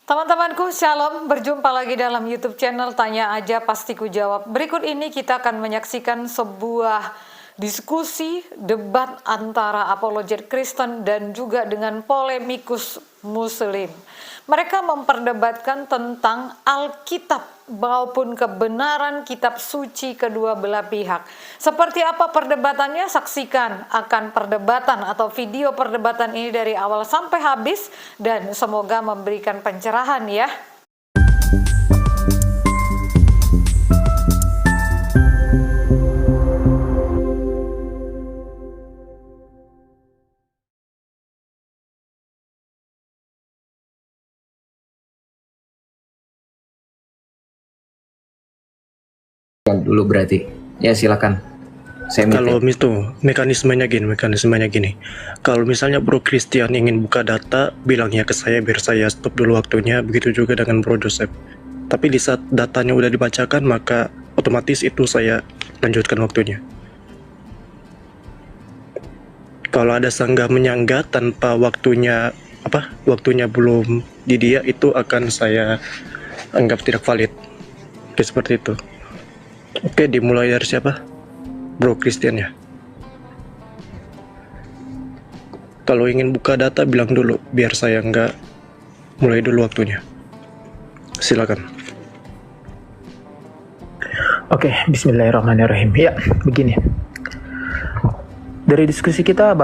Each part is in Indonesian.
Teman-temanku, Shalom. Berjumpa lagi dalam YouTube channel Tanya Aja Pasti Ku Jawab. Berikut ini kita akan menyaksikan sebuah diskusi debat antara apologet Kristen dan juga dengan polemikus Muslim. Mereka memperdebatkan tentang Alkitab maupun kebenaran kitab suci kedua belah pihak. Seperti apa perdebatannya? Saksikan akan perdebatan atau video perdebatan ini dari awal sampai habis dan semoga memberikan pencerahan ya. Dulu berarti ya, silakan. Kalau itu mekanismenya gini. Kalau misalnya Bro Christian ingin buka data, bilangnya ke saya biar saya stop dulu waktunya. Begitu juga dengan Bro Joseph. Tapi di saat datanya udah dibacakan, maka otomatis itu saya lanjutkan waktunya. Kalau ada sanggah menyangga tanpa waktunya belum di dia, itu akan saya anggap tidak valid. Oke, seperti itu. Oke, dimulai dari siapa? Bro Christian ya. Kalau ingin buka data bilang dulu, biar saya nggak mulai dulu waktunya. Silakan. Oke, bismillahirrahmanirrahim. Ya, begini. Dari diskusi kita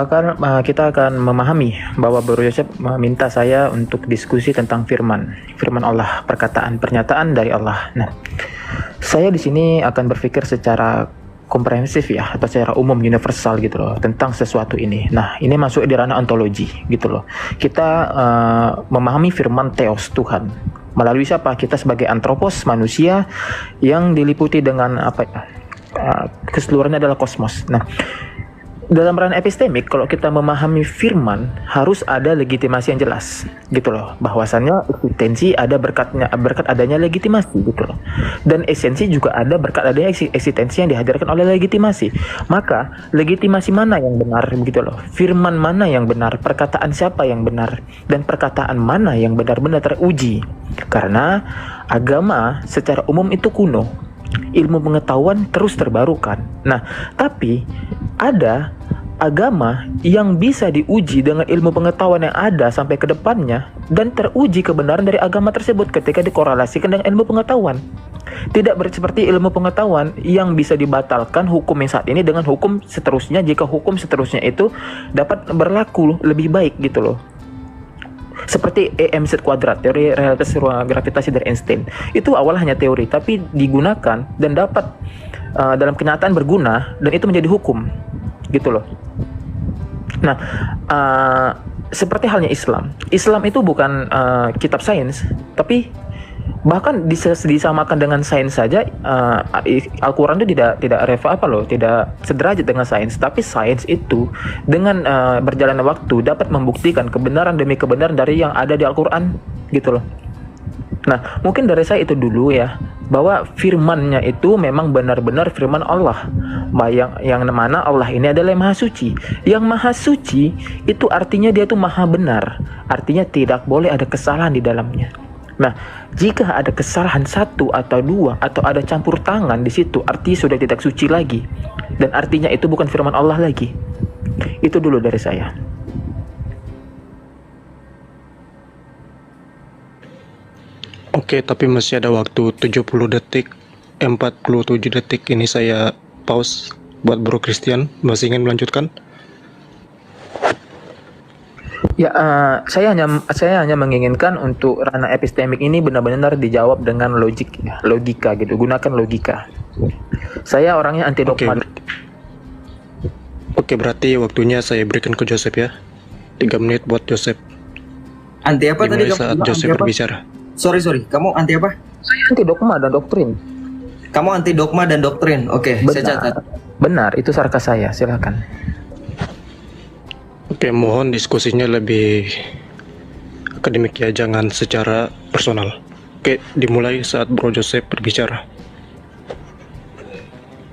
kita akan memahami bahwa Bro Joseph meminta saya untuk diskusi tentang firman Allah, pernyataan dari Allah. Nah, saya di sini akan berpikir secara komprehensif ya, atau secara umum universal gitu loh, tentang sesuatu ini. Nah, ini masuk di ranah ontologi gitu loh. Kita memahami firman Theos, Tuhan. Melalui siapa? Kita sebagai antropos, manusia yang diliputi dengan keseluruhannya adalah kosmos. Nah, dalam ranah epistemik, kalau kita memahami firman, harus ada legitimasi yang jelas, gitu loh. Bahwasannya eksistensi ada berkat adanya legitimasi, gitu loh. Dan esensi juga ada berkat adanya eksistensi yang dihadirkan oleh legitimasi. Maka, legitimasi mana yang benar, begitu loh. Firman mana yang benar, perkataan siapa yang benar, dan perkataan mana yang benar-benar teruji. Karena agama secara umum itu kuno. Ilmu pengetahuan terus terbarukan. Nah, tapi ada agama yang bisa diuji dengan ilmu pengetahuan yang ada sampai ke depannya dan teruji kebenaran dari agama tersebut ketika dikorelasikan dengan ilmu pengetahuan. Tidak seperti ilmu pengetahuan yang bisa dibatalkan hukum yang saat ini dengan hukum seterusnya jika hukum seterusnya itu dapat berlaku lebih baik gitu loh. Seperti EMZ kuadrat, teori realitas ruang gravitasi dari Einstein. Itu awalnya hanya teori, tapi digunakan dan dapat dalam kenyataan berguna, dan itu menjadi hukum, gitu loh. Nah, seperti halnya Islam. Islam itu bukan kitab sains, tapi bahkan disamakan dengan sains saja. Al-Quran itu tidak sederajat dengan sains, tapi sains itu dengan berjalannya waktu dapat membuktikan kebenaran demi kebenaran dari yang ada di Al-Quran, gitu loh. Nah, mungkin dari saya itu dulu ya, bahwa firman-Nya itu memang benar-benar firman Allah, yang mana Allah ini adalah yang maha suci. Yang maha suci itu artinya dia itu maha benar, artinya tidak boleh ada kesalahan di dalamnya. Nah, jika ada kesalahan satu atau dua atau ada campur tangan di situ, artinya sudah tidak suci lagi, dan artinya itu bukan firman Allah lagi. Itu dulu dari saya. Oke, tapi masih ada waktu 70 detik, 47 detik. Ini saya pause buat Bro Christian. Masih ingin melanjutkan? Ya, saya hanya menginginkan untuk ranah epistemik ini benar-benar dijawab dengan logika gitu. Gunakan logika. Saya orangnya anti dogma. Oke, berarti waktunya saya berikan ke Joseph ya. 3 menit buat Joseph. Anti apa tadi? Saat Joseph berbicara. Sorry, kamu anti apa? Saya anti dogma dan doktrin. Kamu anti dogma dan doktrin. Oke, saya catat. Benar, itu sarkas saya. Silakan. Oke, mohon diskusinya lebih akademik ya, jangan secara personal. Oke, dimulai saat Bro Joseph berbicara.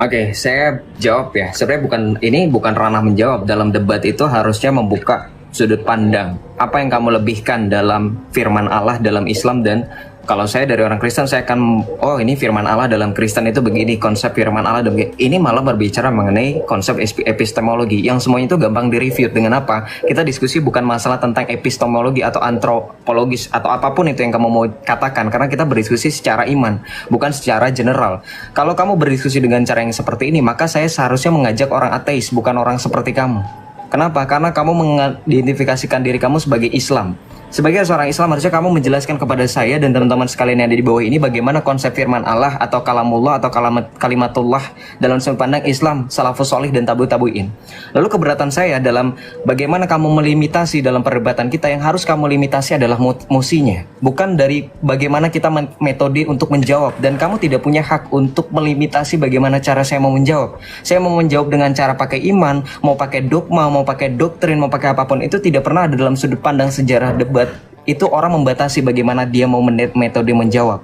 Oke, saya jawab ya. Sebenarnya bukan ranah menjawab. Dalam debat itu harusnya membuka sudut pandang. Apa yang kamu lebihkan dalam firman Allah dalam Islam, dan kalau saya dari orang Kristen saya akan, oh ini firman Allah dalam Kristen itu begini, konsep firman Allah dan ini malah berbicara mengenai konsep epistemologi yang semuanya itu gampang direview. Dengan apa? Kita diskusi bukan masalah tentang epistemologi atau antropologis atau apapun itu yang kamu mau katakan, karena kita berdiskusi secara iman, bukan secara general. Kalau kamu berdiskusi dengan cara yang seperti ini, maka saya seharusnya mengajak orang ateis, bukan orang seperti kamu. Kenapa? Karena kamu mengidentifikasikan diri kamu sebagai Islam. Sebagai seorang Islam harusnya kamu menjelaskan kepada saya dan teman-teman sekalian yang ada di bawah ini bagaimana konsep firman Allah atau kalamullah atau kalimatullah dalam sudut pandang Islam, salafus solih dan tabu'in. Lalu keberatan saya dalam bagaimana kamu melimitasi dalam perdebatan kita, yang harus kamu limitasi adalah musinya, bukan dari bagaimana kita metode untuk menjawab. Dan kamu tidak punya hak untuk melimitasi bagaimana cara saya mau menjawab. Saya mau menjawab dengan cara pakai iman, mau pakai dogma, mau pakai doktrin, mau pakai apapun, itu tidak pernah ada dalam sudut pandang sejarah debat. Itu orang membatasi bagaimana dia mau metode menjawab.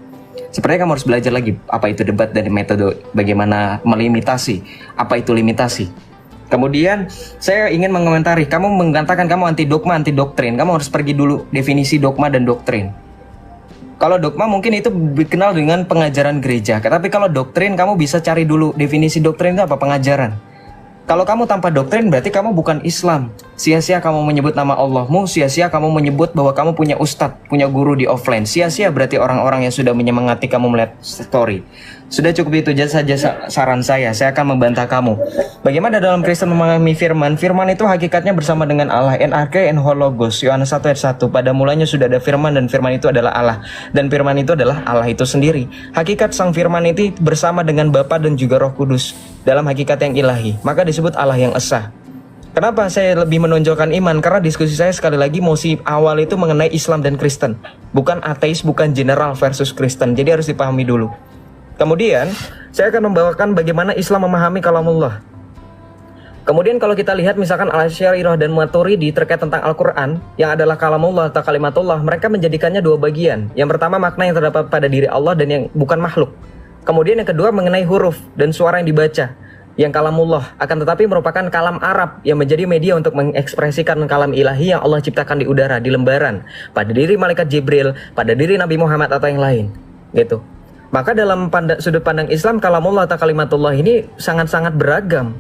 Sepertinya kamu harus belajar lagi apa itu debat dan metode bagaimana melimitasi, apa itu limitasi. Kemudian saya ingin mengomentari, kamu mengatakan kamu anti dogma, anti doktrin. Kamu harus pergi dulu definisi dogma dan doktrin. Kalau dogma mungkin itu dikenal dengan pengajaran gereja, tapi kalau doktrin kamu bisa cari dulu definisi doktrin itu apa, pengajaran. Kalau kamu tanpa doktrin berarti kamu bukan Islam. Sia-sia kamu menyebut nama Allahmu, sia-sia kamu menyebut bahwa kamu punya ustadz, punya guru di offline. Sia-sia berarti orang-orang yang sudah menyemangati kamu melihat story. Sudah cukup itu saja saran saya akan membantah kamu. Bagaimana dalam Kristen memahami firman? Firman itu hakikatnya bersama dengan Allah. NRK and hologos, Yohanes 1 ayat 1. Pada mulanya sudah ada firman dan firman itu adalah Allah. Dan firman itu adalah Allah itu sendiri. Hakikat sang firman itu bersama dengan Bapa dan juga Roh Kudus dalam hakikat yang ilahi. Maka disebut Allah yang esa. Kenapa saya lebih menonjolkan iman? Karena diskusi saya sekali lagi mosi awal itu mengenai Islam dan Kristen, bukan ateis, bukan general versus Kristen. Jadi harus dipahami dulu. Kemudian saya akan membawakan bagaimana Islam memahami kalamullah. Kemudian kalau kita lihat misalkan Al-Asy'ariyah dan Maturidi terkait tentang Al-Quran yang adalah kalamullah atau kalimatullah, mereka menjadikannya dua bagian. Yang pertama makna yang terdapat pada diri Allah dan yang bukan makhluk. Kemudian yang kedua mengenai huruf dan suara yang dibaca, yang kalamullah, akan tetapi merupakan kalam Arab yang menjadi media untuk mengekspresikan kalam ilahi yang Allah ciptakan di udara, di lembaran, pada diri malaikat Jibril, pada diri Nabi Muhammad atau yang lain, gitu. Maka dalam sudut pandang Islam, kalamullah atau kalimatullah ini sangat-sangat beragam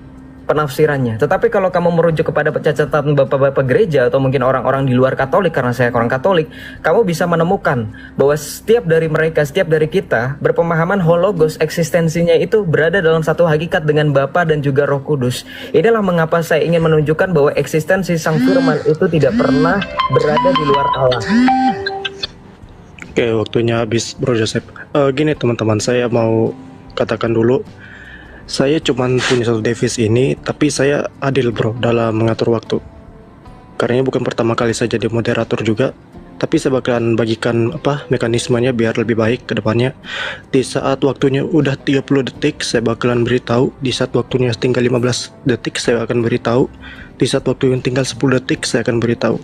penafsirannya. Tetapi kalau kamu merujuk kepada catatan bapak-bapak gereja atau mungkin orang-orang di luar Katolik, karena saya orang Katolik, kamu bisa menemukan bahwa setiap dari mereka, setiap dari kita berpemahaman hologos, eksistensinya itu berada dalam satu hakikat dengan Bapa dan juga Roh Kudus. Inilah mengapa saya ingin menunjukkan bahwa eksistensi sang firman itu tidak pernah berada di luar Allah. Oke, waktunya habis Bro Joseph. Gini teman-teman, saya mau katakan dulu, saya cuman punya satu device ini, tapi saya adil bro dalam mengatur waktu. Karena ini bukan pertama kali saya jadi moderator juga, tapi saya bakalan bagikan mekanismenya biar lebih baik ke depannya. Di saat waktunya udah 30 detik, saya bakalan beritahu. Di saat waktunya tinggal 15 detik, saya akan beritahu. Di saat waktu yang tinggal 10 detik, saya akan beritahu.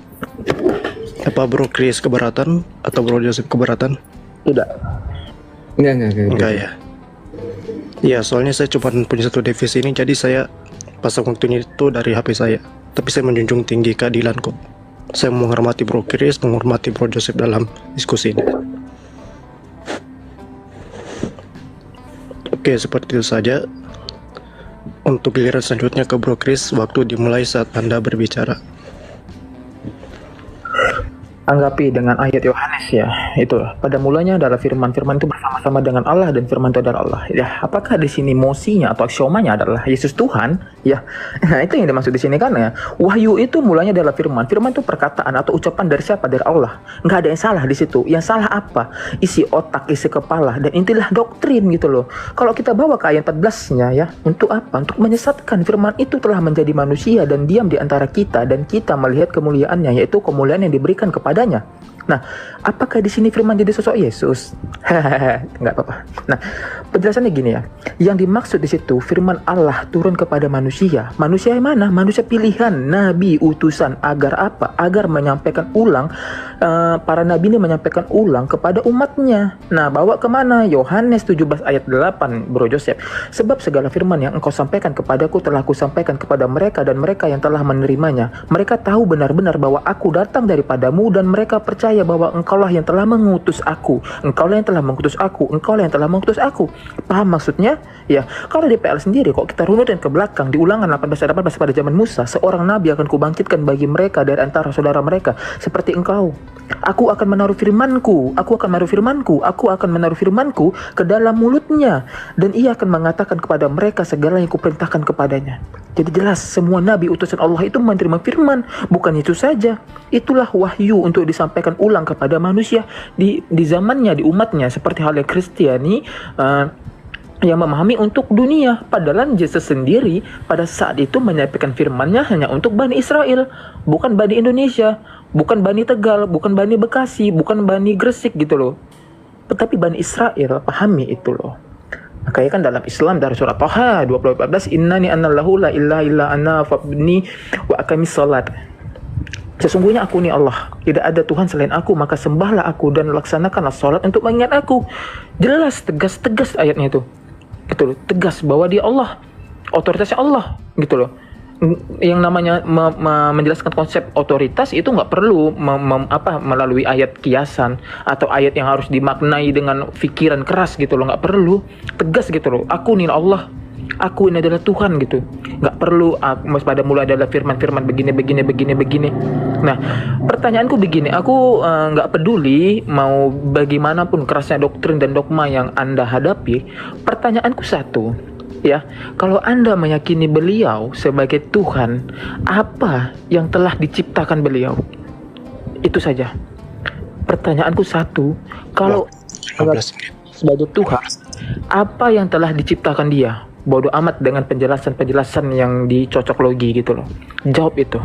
Apa Bro Chris keberatan atau Bro Joseph keberatan? Tidak. Enggak ya. Ya, soalnya saya cuma punya satu device ini, jadi saya pasang waktunya itu dari HP saya. Tapi saya menjunjung tinggi keadilan kok. Saya menghormati Bro Chris, menghormati Bro Joseph dalam diskusi ini. Oke, seperti itu saja. Untuk giliran selanjutnya ke Bro Chris, waktu dimulai saat Anda berbicara. Anggapi dengan ayat Yohanes ya, itu pada mulanya adalah firman itu bersama-sama dengan Allah dan firman itu adalah Allah. Ya, apakah di sini mosinya atau aksiomanya adalah Yesus Tuhan? Ya, nah itu yang dimaksud di sini kan ya. Wahyu itu mulanya adalah firman. Firman itu perkataan atau ucapan dari siapa? Dari Allah. Nggak ada yang salah di situ. Yang salah apa? Isi otak, isi kepala, dan intilah doktrin gitu loh. Kalau kita bawa ke ayat 14-nya ya, untuk apa? Untuk menyesatkan. Firman itu telah menjadi manusia dan diam di antara kita, dan kita melihat kemuliaannya, yaitu kemuliaan yang diberikan kepadanya. Nah, apakah di sini firman jadi sosok Yesus? Nggak apa-apa. Nah, penjelasannya gini ya. Yang dimaksud di situ firman Allah turun kepada manusia. Manusia yang mana? Manusia pilihan, nabi, utusan. Agar apa? Agar menyampaikan ulang, para nabi ini menyampaikan ulang kepada umatnya. Nah, bawa kemana? Yohanes 17 ayat 8, Bro Joseph. Sebab segala firman yang engkau sampaikan kepadaku telah kusampaikan kepada mereka dan mereka yang telah menerimanya. Mereka tahu benar-benar bahwa aku datang daripadamu dan mereka percaya bahwa engkaulah yang telah mengutus aku. Engkaulah yang telah mengutus aku. Engkaulah yang telah mengutus aku. Paham maksudnya? Ya, kalau di PL sendiri kok kita runutin ke belakang di Ulangan 18:18 pada zaman Musa, seorang nabi akan kubangkitkan bagi mereka dari antara saudara mereka seperti engkau. Aku akan menaruh firmanku, aku akan menaruh firmanku, aku akan menaruh firmanku ke dalam mulutnya dan ia akan mengatakan kepada mereka segala yang kuperintahkan kepadanya. Jadi jelas semua nabi utusan Allah itu menerima firman. Bukan itu saja, itulah wahyu untuk disampaikan ulang kepada manusia di zamannya, di umatnya, seperti halnya Kristiani yang memahami untuk dunia. Padahal Yesus sendiri pada saat itu menyampaikan firman-Nya hanya untuk Bani Israel, bukan Bani Indonesia, bukan Bani Tegal, bukan Bani Bekasi, bukan Bani Gresik gitu loh. Tetapi Bani Israel pahami itu loh. Makanya kan dalam Islam dari surat Thaha 20:14, innani anallahu la ilaha illa ana fabni wa aqamis salat. Sesungguhnya aku ni Allah, tidak ada Tuhan selain aku, maka sembahlah aku dan laksanakanlah salat untuk mengingat aku. Jelas, tegas ayatnya itu. Gitu loh, tegas bahwa dia Allah, otoritasnya Allah, gitu loh. Yang namanya menjelaskan konsep otoritas itu nggak perlu melalui ayat kiasan atau ayat yang harus dimaknai dengan pikiran keras gitu loh, nggak perlu. Tegas gitu loh, aku ini Allah, aku ini adalah Tuhan gitu. Nggak perlu pada mula adalah firman-firman begini. Nah, pertanyaanku begini, aku nggak peduli mau bagaimanapun kerasnya doktrin dan dogma yang Anda hadapi. Pertanyaanku satu, ya, kalau Anda meyakini beliau sebagai Tuhan, apa yang telah diciptakan beliau? Itu saja. Pertanyaanku satu, kalau sebagai Tuhan, apa yang telah diciptakan dia? Bodoh amat dengan penjelasan-penjelasan yang dicocok logi gitu loh. Jawab itu.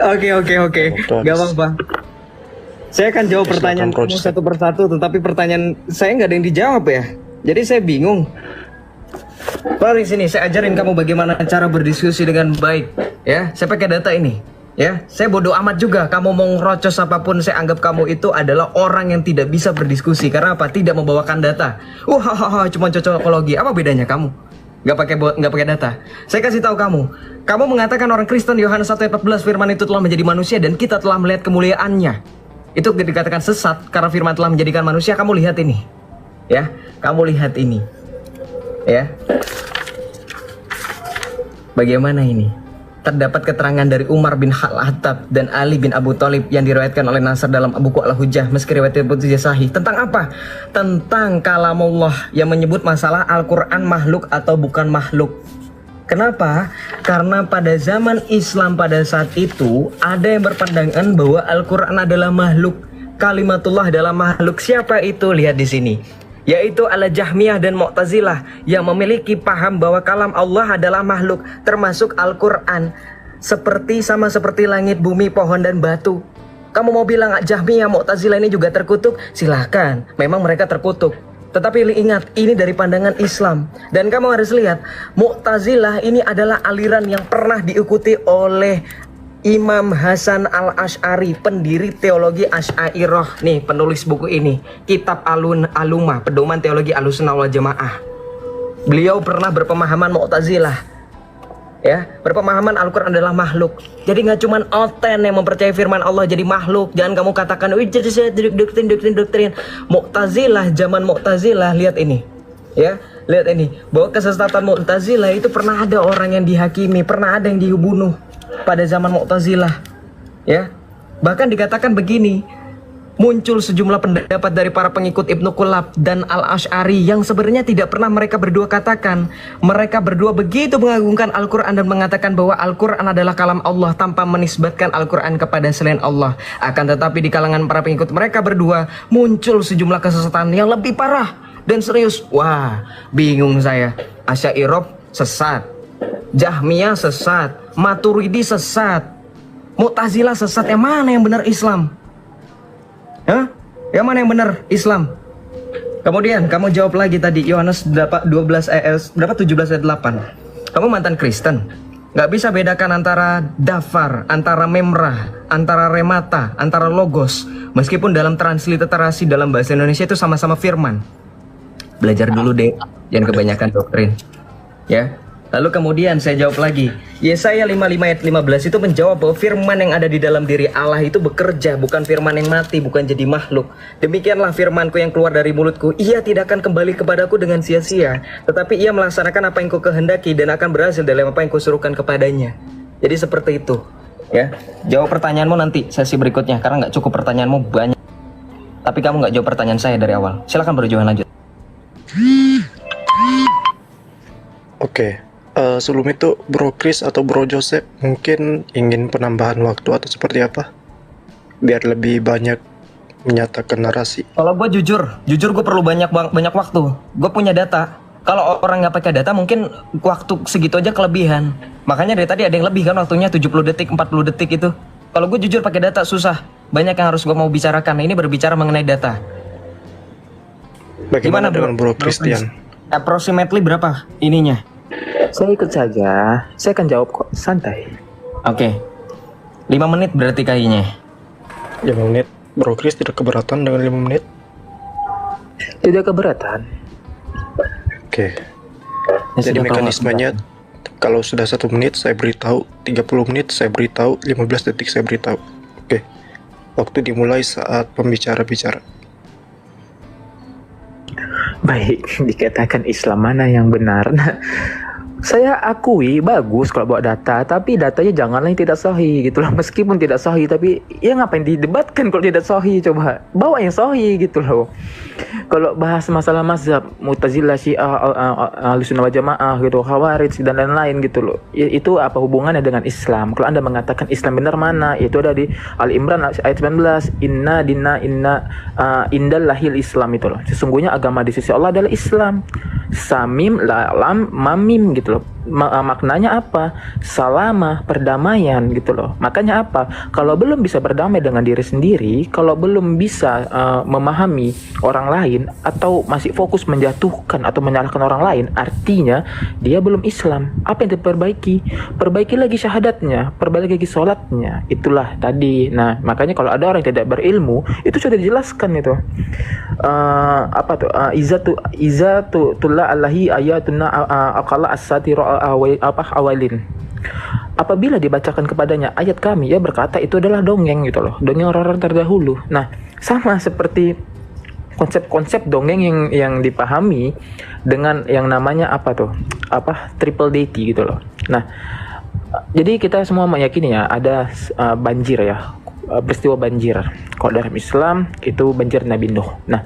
Oke. Gak apa-apa. Saya akan jawab pertanyaan kamu satu persatu, tetapi pertanyaan saya nggak ada yang dijawab ya. Jadi saya bingung. Mari sini, saya ajarin kamu bagaimana cara berdiskusi dengan baik. Ya, saya pakai data ini. Ya, saya bodoh amat juga. Kamu mau ngerocos apapun, saya anggap kamu itu adalah orang yang tidak bisa berdiskusi. Karena apa? Tidak membawakan data. Cuma cocokologi. Apa bedanya kamu? Nggak pakai data. Saya kasih tahu kamu. Kamu mengatakan orang Kristen Yohanes 1:14 firman itu telah menjadi manusia dan kita telah melihat kemuliaannya. Itu dikatakan sesat karena firman telah menjadikan manusia. Kamu lihat ini. Ya, kamu lihat ini. Ya. Bagaimana ini? Terdapat keterangan dari Umar bin Khattab dan Ali bin Abu Thalib yang diriwayatkan oleh Nasr dalam buku Al-Hujjah, meski riwayatnya tidak sahih. Tentang apa? Tentang kalamullah yang menyebut masalah Al-Quran makhluk atau bukan makhluk. Kenapa? Karena pada zaman Islam pada saat itu ada yang berpandangan bahwa Al-Quran adalah makhluk, kalimatullah adalah makhluk. Siapa itu? Lihat di sini. Yaitu Al-Jahmiyah dan Mu'tazilah yang memiliki paham bahwa kalam Allah adalah makhluk, termasuk Al-Quran, sama seperti langit, bumi, pohon, dan batu. Kamu mau bilang Jahmiyah, Mu'tazilah ini juga terkutuk? Silahkan, memang mereka terkutuk. Tetapi ingat, ini dari pandangan Islam. Dan kamu harus lihat, Mu'tazilah ini adalah aliran yang pernah diikuti oleh Imam Hasan al-Ash'ari, pendiri teologi Asy'ariyah. Nih, penulis buku ini, Kitab Alumah, Pedoman Teologi Ahlussunnah wal Jamaah. Beliau pernah berpemahaman Mu'tazilah. Ya, berpemahaman Al-Quran adalah makhluk. Jadi nggak cuman oten yang mempercayai firman Allah jadi makhluk. Jangan kamu katakan, wih jadi saya doktrin. Mu'tazilah, zaman Mu'tazilah, lihat ini. Ya, lihat ini. Bahwa kesesatan Mu'tazilah itu pernah ada orang yang dihakimi, pernah ada yang dibunuh pada zaman Mu'tazilah. Ya, bahkan dikatakan begini, muncul sejumlah pendapat dari para pengikut Ibnu Qulab dan Al-Ash'ari yang sebenarnya tidak pernah mereka berdua katakan. Mereka berdua begitu mengagungkan Al-Quran dan mengatakan bahwa Al-Quran adalah kalam Allah tanpa menisbatkan Al-Quran kepada selain Allah. Akan tetapi di kalangan para pengikut mereka berdua muncul sejumlah kesesatan yang lebih parah dan serius. Wah, bingung saya. Asy'ariyah sesat, Jahmiyah sesat, Maturidi sesat, Mu'tazilah sesat. Yang mana yang benar Islam? Hah? Yang mana yang benar Islam? Kemudian kamu jawab lagi tadi Yohanes 17 ayat 8. Kamu mantan Kristen, nggak bisa bedakan antara dafar, antara memrah, antara remata, antara logos. Meskipun dalam transliterasi dalam bahasa Indonesia itu sama-sama firman. Belajar dulu deh, jangan kebanyakan doktrin. Ya. Lalu kemudian saya jawab lagi. Yesaya 55 ayat 15 itu menjawab bahwa firman yang ada di dalam diri Allah itu bekerja, bukan firman yang mati, bukan jadi makhluk. Demikianlah firmanku yang keluar dari mulutku, ia tidak akan kembali kepadaku dengan sia-sia, tetapi ia melaksanakan apa yang ku kehendaki dan akan berhasil dalam apa yang kusuruhkan kepadanya. Jadi seperti itu. Ya, jawab pertanyaanmu nanti sesi berikutnya, karena nggak cukup pertanyaanmu banyak. Tapi kamu nggak jawab pertanyaan saya dari awal. Silakan Bro Johan lanjut. Oke. Sebelum itu, Bro Chris atau Bro Joseph mungkin ingin penambahan waktu atau seperti apa? Biar lebih banyak menyatakan narasi. Kalau gue jujur gue perlu banyak waktu. Gue punya data. Kalau orang nggak pakai data mungkin waktu segitu aja kelebihan. Makanya dari tadi ada yang lebih kan waktunya 70 detik, 40 detik itu. Kalau gue jujur pakai data susah. Banyak yang harus gue mau bicarakan. Ini berbicara mengenai data. Bagaimana dengan Bro Christian? Approximately berapa ininya? Saya ikut saja. Saya akan jawab kok, santai. Oke. 5 menit berarti kayaknya. 5 menit. Bro Chris tidak keberatan dengan 5 menit? Tidak keberatan. Oke. Ya, Jadi sudah, mekanismenya, kalau sudah 1 menit saya beritahu, 30 menit saya beritahu, 15 detik saya beritahu. Oke. Waktu dimulai saat pembicara bicara. Baik, dikatakan Islam mana yang benar. Nah, saya akui bagus kalau bawa data, tapi datanya janganlah yang tidak sahih gitu loh. Meskipun tidak sahih, tapi ya ngapain didebatkan kalau tidak sahih, coba bawa yang sahih gitu loh. Kalau bahas masalah mazhab Mu'tazilah, Syiah, Ahlussunnah wal Jamaah gitu, Khawarij dan lain-lain gitu loh. Itu apa hubungannya dengan Islam? Kalau Anda mengatakan Islam benar mana? Itu ada di Ali Imran ayat 19, indallahil Islam itu loh. Sesungguhnya agama di sisi Allah adalah Islam. Samim, lam, mamim gitu loh. Maknanya apa? Salamah, perdamaian gitu loh. Makanya apa? Kalau belum bisa berdamai dengan diri sendiri, kalau belum bisa memahami orang lain, atau masih fokus menjatuhkan atau menyalahkan orang lain, artinya dia belum Islam. Apa yang diperbaiki? Perbaiki lagi syahadatnya, perbaiki lagi sholatnya. Itulah tadi. Nah, makanya kalau ada orang yang tidak berilmu, itu sudah dijelaskan itu. Izatullah Allahi ayatuna aqalla as-satira awalin. Apabila dibacakan kepadanya ayat kami, ya berkata itu adalah dongeng gitu loh, dongeng orang-orang terdahulu. Nah, sama seperti konsep-konsep dongeng yang dipahami dengan yang namanya triple deity gitu loh. Nah, jadi kita semua meyakini ya ada banjir ya, peristiwa banjir. Kalau dalam Islam itu banjir Nabi Nuh. Nah,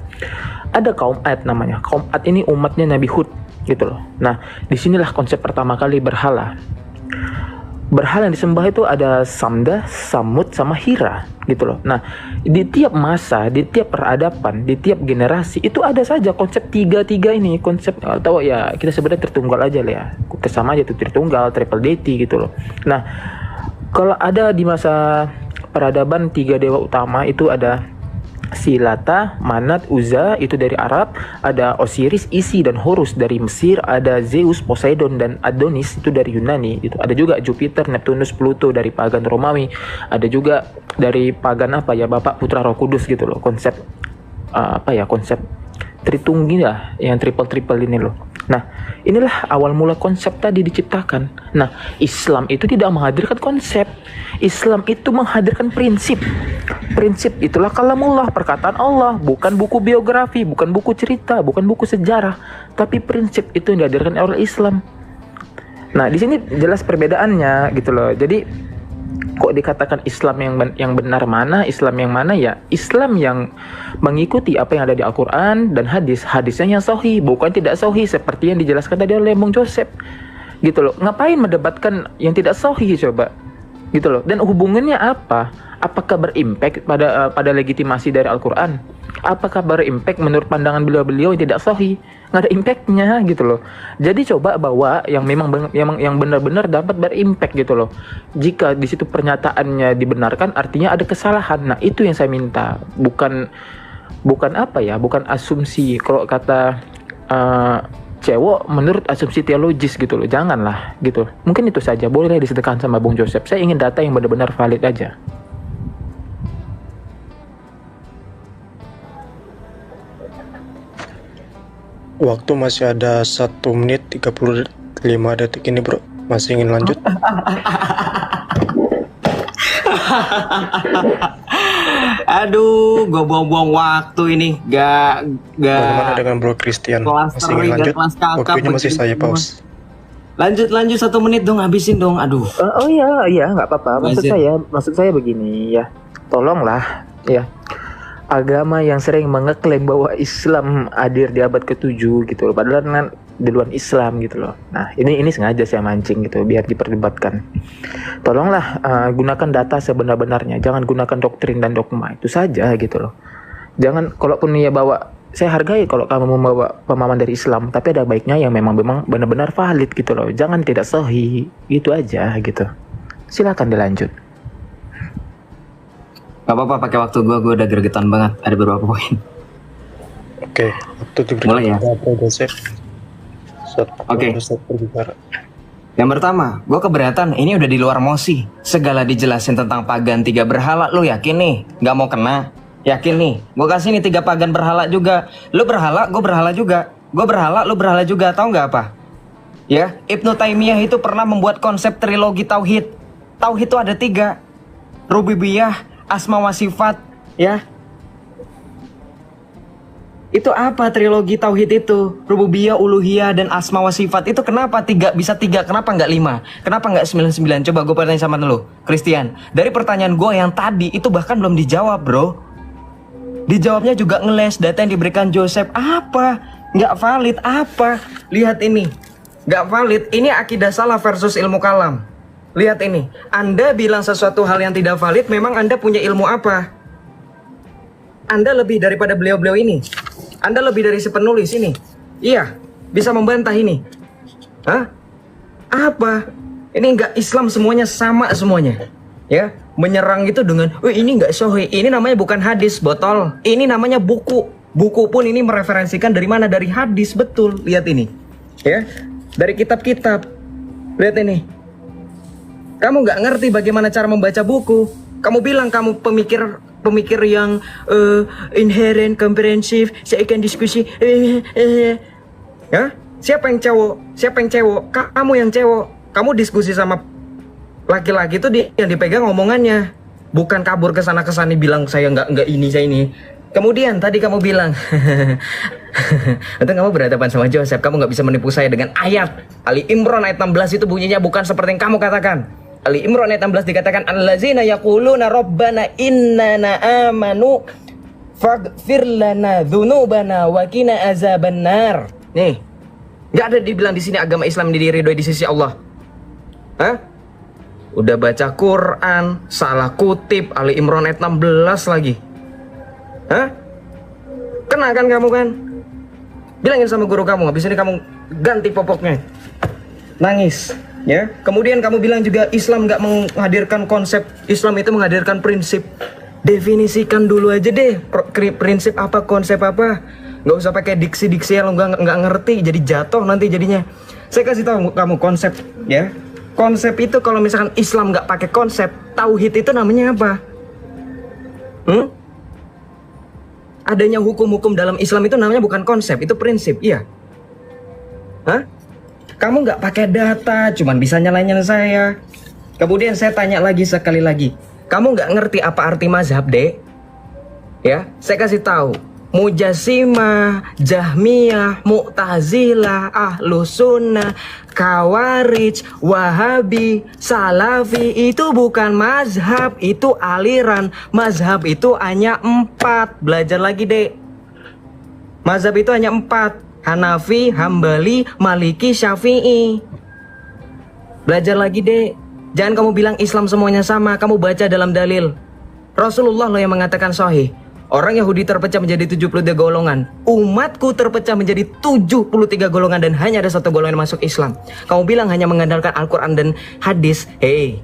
ada kaum Ad namanya. Kaum Ad ini umatnya Nabi Hud gitu loh. Nah, disinilah konsep pertama kali berhala. Berhala yang disembah itu ada Samda, Samud, sama Hira gitu loh. Nah, di tiap masa, di tiap peradaban, di tiap generasi itu ada saja konsep tiga ini, konsep atau ya kita sebenarnya Tritunggal aja lah ya. Sama aja itu Tritunggal, triple deity gitu loh. Nah, kalau ada di masa peradaban 3 dewa utama itu ada Silata, Manat, Uzza itu dari Arab, ada Osiris, Isi dan Horus dari Mesir, ada Zeus, Poseidon dan Adonis itu dari Yunani. Itu ada juga Jupiter, Neptunus, Pluto dari pagan Romawi. Ada juga dari pagan Bapak Putra Roh Kudus gitu loh. Konsep konsep Tritunggal yang triple ini loh. Nah, inilah awal mula konsep tadi diciptakan. Nah, Islam itu tidak menghadirkan konsep. Islam itu menghadirkan prinsip. Prinsip itulah kalamullah, perkataan Allah, bukan buku biografi, bukan buku cerita, bukan buku sejarah, tapi prinsip itu yang dihadirkan oleh Islam. Nah, di sini jelas perbedaannya gitu loh. Jadi kok dikatakan Islam yang benar mana, Islam yang mana ya? Islam yang mengikuti apa yang ada di Al-Quran dan hadisnya yang sahih, bukan tidak sahih seperti yang dijelaskan tadi oleh Bung Joseph gitu loh. Ngapain mendebatkan yang tidak sahih coba gitu loh. Dan hubungannya apa? Apakah berimpact pada legitimasi dari Al-Quran? Apakah berimpact menurut pandangan beliau-beliau yang tidak sahih? Nggak ada impactnya gitu loh. Jadi coba bawa yang memang yang benar-benar dapat berimpact gitu loh. Jika di situ pernyataannya dibenarkan, artinya ada kesalahan. Nah itu yang saya minta, bukan apa ya, bukan asumsi. Kalau kata cewek menurut asumsi teologis gitu loh, janganlah gitu. Mungkin itu saja, boleh disedekahkan sama Bung Joseph. Saya ingin data yang benar-benar valid aja. Waktu masih ada 1 menit 35 detik ini bro. Masih ingin lanjut? Aduh, gue buang-buang waktu ini. Bagaimana dengan bro Christian? Masih ingin lanjut? Waktunya masih saya pause. Lanjut 1 menit dong, habisin dong. Aduh. Oh iya nggak apa-apa. Maksud saya begini ya, tolonglah ya. Agama yang sering mengeklaim bahwa Islam hadir di abad ke-7 gitu loh, padahal kan di luar Islam gitu loh. Nah ini sengaja saya mancing gitu biar diperdebatkan. Tolonglah gunakan data sebenar-benarnya, jangan gunakan doktrin dan dogma, itu saja gitu loh. Jangan, kalaupun ya bawa, saya hargai kalau kamu membawa pemahaman dari Islam, tapi ada baiknya yang memang benar-benar valid gitu loh. Jangan tidak sahih, gitu aja gitu. Silakan dilanjut. Gak apa-apa, pakai waktu gue udah gregetan banget. Ada beberapa poin. Oke, waktu diberikan. Mulai ya? Oke. Yang pertama, gue keberatan. Ini udah di luar mosi. Segala dijelasin tentang pagan 3 berhala. Lu yakin nih? Gak mau kena? Yakin nih? Gue kasih nih 3 pagan berhala juga. Lu berhala, gue berhala juga. Gue berhala, lu berhala juga. Tahu nggak apa? Ya, Ibnu Taimiyah itu pernah membuat konsep trilogi tauhid. Tauhid itu ada 3. Rububiyah, asma wa sifat, ya. Itu apa trilogi tauhid itu? Rububiyah, uluhiyah, dan asma wa sifat. Itu kenapa bisa 3? Kenapa nggak 5? Kenapa nggak 99? Coba gue tanya sama lu, Christian. Dari pertanyaan gue yang tadi itu bahkan belum dijawab, bro. Dijawabnya juga ngeles. Data yang diberikan Joseph apa? Nggak valid apa? Lihat ini, nggak valid. Ini akidah salah versus ilmu kalam. Lihat ini, Anda bilang sesuatu hal yang tidak valid, memang Anda punya ilmu apa? Anda lebih daripada beliau-beliau ini. Anda lebih dari si penulis ini. Iya, bisa membantah ini. Hah? Apa? Ini enggak Islam semuanya sama semuanya. Ya, menyerang itu dengan, ini enggak sahih. Ini namanya bukan hadis, botol. Ini namanya buku. Buku pun ini mereferensikan dari mana? Dari hadis, betul. Lihat ini. Ya, dari kitab-kitab. Lihat ini. Kamu nggak ngerti bagaimana cara membaca buku. Kamu bilang kamu pemikir yang inherent, komprehensif, saya akan diskusi. Ya? Siapa yang cowok? Siapa yang cewek? Kamu yang cewek. Kamu diskusi sama laki-laki itu yang dipegang omongannya. Bukan kabur ke sana kesini bilang saya nggak ini, saya ini. Kemudian tadi kamu bilang, untung kamu berhadapan sama Joseph, kamu nggak bisa menipu saya dengan ayat Ali Imran ayat 16 itu bunyinya bukan seperti yang kamu katakan. Ali Imran ayat 16 dikatakan allazina yaquluna rabbana innana amanu faghfir lana dzunubana wa qina azabannar. Nih, nggak ada dibilang di sini agama Islam diridhoi di sisi Allah. Hah? Udah baca Quran, salah kutip Ali Imran ayat 16 lagi. Hah? Kena kan kamu kan? Bilangin sama guru kamu, habis ini kamu ganti popoknya. Nangis. Ya, kemudian kamu bilang juga Islam nggak menghadirkan konsep, Islam itu menghadirkan prinsip. Definisikan dulu aja deh, prinsip apa, konsep apa. Nggak usah pakai diksi-diksi yang lo nggak ngerti, jadi jatuh nanti jadinya. Saya kasih tahu kamu konsep, ya. Konsep itu kalau misalkan Islam nggak pakai konsep, tauhid itu namanya apa? Adanya hukum-hukum dalam Islam itu namanya bukan konsep, itu prinsip, iya. Hah? Kamu nggak pakai data, cuman bisa nyalain saya. Kemudian saya tanya lagi sekali lagi, kamu nggak ngerti apa arti mazhab, Dek? Ya, saya kasih tahu. Mujassimah, Jahmiyah, Mu'tazilah, Ahlus Sunnah, Khawarij, Wahabi, Salafi itu bukan mazhab, itu aliran. Mazhab itu hanya 4. Belajar lagi, Dek. Mazhab itu hanya 4. Hanafi, Hambali, Maliki, Syafi'i. Belajar lagi, Dek. Jangan kamu bilang Islam semuanya sama. Kamu baca dalam dalil. Rasulullah loh yang mengatakan sahih. Orang Yahudi terpecah menjadi 73 golongan. Umatku terpecah menjadi 73 golongan dan hanya ada satu golongan yang masuk Islam. Kamu bilang hanya mengandalkan Al-Quran dan hadis. Hei,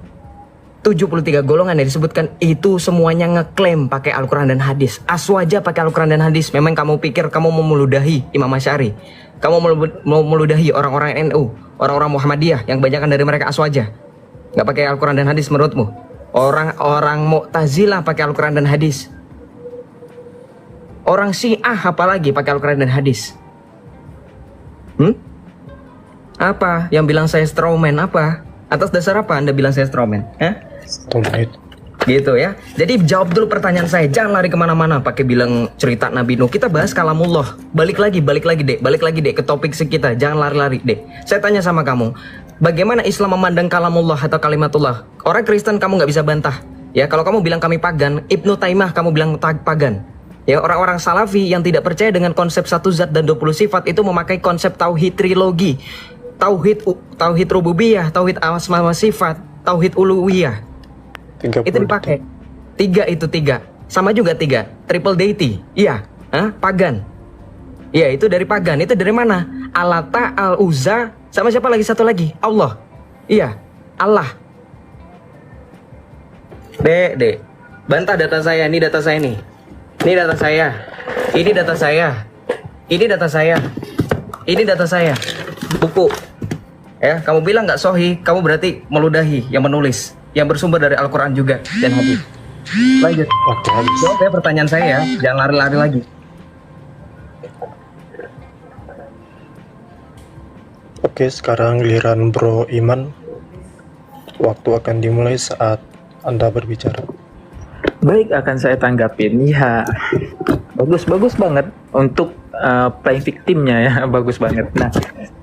73 golongan yang disebutkan itu semuanya ngeklaim pakai Al-Quran dan hadis. Aswaja pakai Al-Quran dan hadis. Memang kamu pikir kamu mau meludahi Imam Asy'ari? Kamu mau meludahi orang-orang NU, orang-orang Muhammadiyah yang kebanyakan dari mereka aswaja? Nggak pakai Al-Quran dan hadis menurutmu? Orang-orang Mu'tazilah pakai Al-Quran dan hadis. Orang Syiah apalagi pakai Al-Quran dan hadis? Apa? Yang bilang saya strawman apa? Atas dasar apa Anda bilang saya strawman? Gitu ya. Jadi jawab dulu pertanyaan saya. Jangan lari kemana-mana pakai bilang cerita Nabi Nuh. Kita bahas kalamullah. Balik lagi dek ke topik kita. Jangan lari-lari dek. Saya tanya sama kamu, bagaimana Islam memandang kalamullah atau kalimatullah? Orang Kristen kamu nggak bisa bantah. Ya, kalau kamu bilang kami pagan, Ibnu Taimiyah kamu bilang pagan. Ya, orang-orang Salafi yang tidak percaya dengan konsep satu zat dan 20 sifat itu memakai konsep tauhid trilogi. Tauhid rububiyah, tauhid asma wa sifat, tauhid uluwiyah. Itu dipakai. Tiga. Sama juga 3. Triple deity. Iya, pagan. Iya, itu dari pagan. Itu dari mana? Alata, Al-Uzza, sama siapa lagi satu lagi? Allah. Iya, Allah. Dek. Bantah data saya, ini data saya nih. Ini data saya. Ini data saya. Ini data saya. Ini data saya. Buku. Ya, kamu bilang nggak sohi, kamu berarti meludahi yang menulis, yang bersumber dari Al-Quran juga dan hadis. Lanjut. Waktu habis. Jawab ya pertanyaan saya ya, jangan lari-lari lagi. Oke, sekarang giliran Bro Iman. Waktu akan dimulai saat Anda berbicara. Baik, akan saya tanggapin. Ya, bagus banget untuk playing victimnya ya, bagus banget. Nah,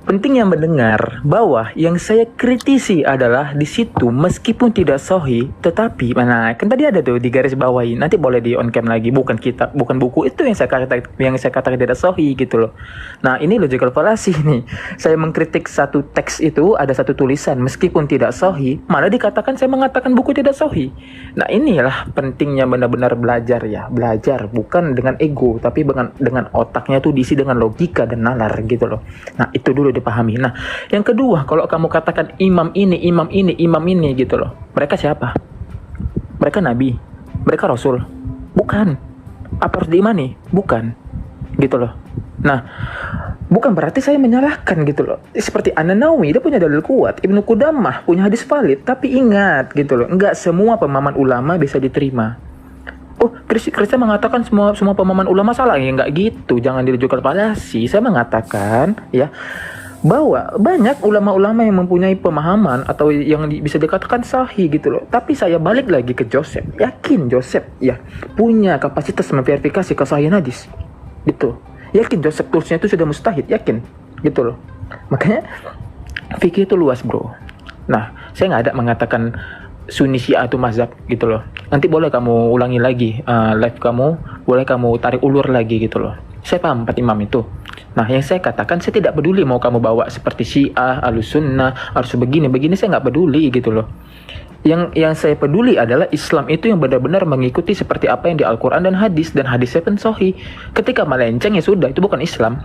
pentingnya mendengar bahwa yang saya kritisi adalah di situ meskipun tidak sahih, tetapi mana kan tadi ada tuh di garis bawahi, nanti boleh di on cam lagi, bukan buku itu yang saya katakan tidak sahih gitu loh. Nah, ini logical fallacy nih. Saya mengkritik satu teks itu, ada satu tulisan meskipun tidak sahih, malah dikatakan saya mengatakan buku tidak sahih. Nah, inilah pentingnya benar-benar belajar ya, belajar bukan dengan ego, tapi dengan otaknya tuh diisi dengan logika dan nalar gitu loh. Nah, itu dulu dipahami. Nah, yang kedua, kalau kamu katakan imam ini gitu loh. Mereka siapa? Mereka nabi? Mereka rasul? Bukan. Apa harus diimani? Bukan. Gitu loh. Nah, bukan berarti saya menyalahkan gitu loh. Seperti An-Nawawi, dia punya dalil kuat. Ibnu Qudamah punya hadis valid. Tapi ingat gitu loh, enggak semua pemahaman ulama bisa diterima. Oh, Kristen mengatakan semua pemahaman ulama salah. Ya enggak gitu. Jangan dirujukan fallacy. Saya mengatakan ya bahwa banyak ulama-ulama yang mempunyai pemahaman atau yang bisa dikatakan sahih gitu loh. Tapi saya balik lagi ke Joseph. Yakin Joseph ya punya kapasitas memverifikasi kesahihan hadis. Gitu. Yakin Joseph tulisnya itu sudah mustahid, yakin gitu loh. Makanya fikih itu luas, bro. Nah, saya nggak ada mengatakan Sunni Syiah itu mazhab gitu loh. Nanti boleh kamu ulangi lagi live kamu, boleh kamu tarik ulur lagi gitu loh. Saya paham 4 imam itu. Nah, yang saya katakan, saya tidak peduli mau kamu bawa seperti Syiah, Ahlussunnah, harus begini, saya nggak peduli gitu loh. Yang saya peduli adalah Islam itu yang benar-benar mengikuti seperti apa yang di Al-Quran dan hadisnya pun sahih. Ketika melenceng ya sudah, itu bukan Islam.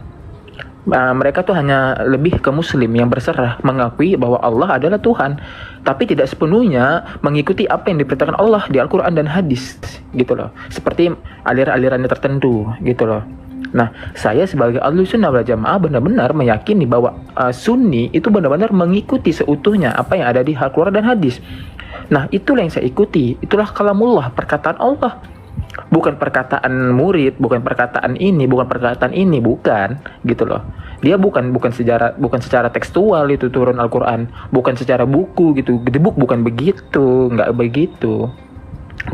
Mereka tuh hanya lebih ke Muslim yang berserah, mengakui bahwa Allah adalah Tuhan, tapi tidak sepenuhnya mengikuti apa yang diperintahkan Allah di Al-Quran dan hadis gitu loh. Seperti aliran-alirannya tertentu gitu loh. Nah, saya sebagai Ahlussunnah wal Jamaah benar-benar meyakini bahwa Sunni itu benar-benar mengikuti seutuhnya apa yang ada di Al-Quran dan hadis. Nah, itulah yang saya ikuti. Itulah kalamullah, perkataan Allah. Bukan perkataan murid, bukan perkataan ini, bukan gitu loh. Dia bukan secara tekstual itu turun Al-Quran, bukan secara buku gitu. Gedebuk bukan begitu, nggak begitu.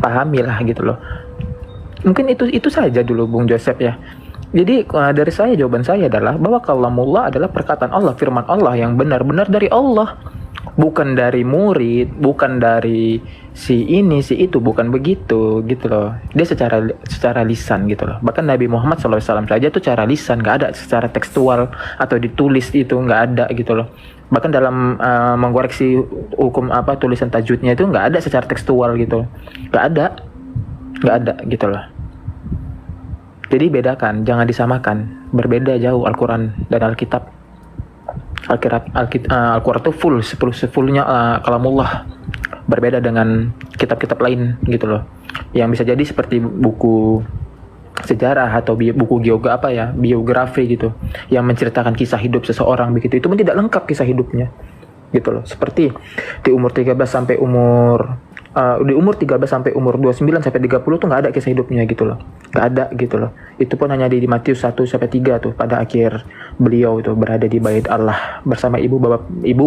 Pahamilah gitu loh. Mungkin itu saja dulu Bung Joseph ya. Jadi dari saya, jawaban saya adalah bahwa kalamullah adalah perkataan Allah, firman Allah yang benar-benar dari Allah, bukan dari murid, bukan dari si ini, si itu, bukan begitu gitu loh. Dia secara lisan gitu loh. Bahkan Nabi Muhammad SAW saja tuh cara lisan, nggak ada secara tekstual atau ditulis itu, nggak ada gitu loh. Bahkan dalam mengkoreksi hukum tulisan tajwidnya itu nggak ada secara tekstual gitu, nggak ada gitu loh. Jadi bedakan, jangan disamakan. Berbeda jauh Al-Quran dan Alkitab. Al-Quran itu fullnya kalamullah. Berbeda dengan kitab-kitab lain gitu loh. Yang bisa jadi seperti buku sejarah atau buku biografi gitu, yang menceritakan kisah hidup seseorang begitu. Itu pun tidak lengkap kisah hidupnya gitu loh. Seperti di umur 13 sampai umur 29 sampai 30 tuh nggak ada kisah hidupnya gitu loh. Nggak ada gitu loh. Itu pun hanya di Matius 1 sampai 3 tuh, pada akhir beliau itu berada di bait Allah bersama ibu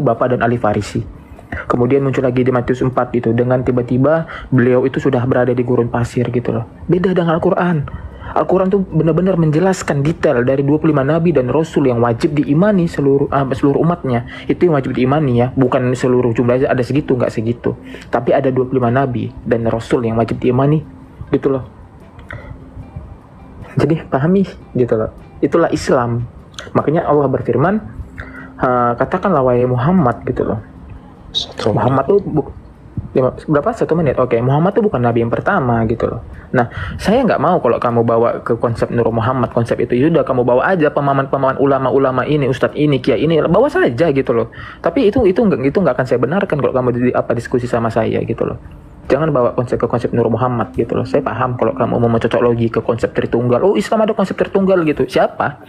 bapak dan ahli Farisi. Kemudian muncul lagi di Matius 4 gitu, dengan tiba-tiba beliau itu sudah berada di gurun pasir gitu loh. Beda dengan Al-Quran. Al-Quran tuh benar-benar menjelaskan detail dari 25 nabi dan rasul yang wajib diimani seluruh umatnya. Itu yang wajib diimani ya, bukan seluruh jumlahnya ada segitu, nggak segitu. Tapi ada 25 nabi dan rasul yang wajib diimani gitu loh. Jadi pahami gitu loh. Itulah Islam. Makanya Allah berfirman, katakanlah wahai Muhammad gitu loh. Muhammad tuh berapa? 1 menit. Oke, Muhammad tuh bukan nabi yang pertama gitu loh. Nah, saya nggak mau kalau kamu bawa ke konsep Nur Muhammad, konsep itu sudah kamu bawa aja pemahaman ulama-ulama ini, ustadz ini, kiai ini, bawa saja gitu loh. Tapi itu nggak akan saya benarkan kalau kamu diskusi sama saya gitu loh. Jangan bawa konsep Nur Muhammad gitu loh. Saya paham kalau kamu mau mencocok logi ke konsep Tritunggal. Oh, Islam ada konsep Tritunggal gitu. Siapa?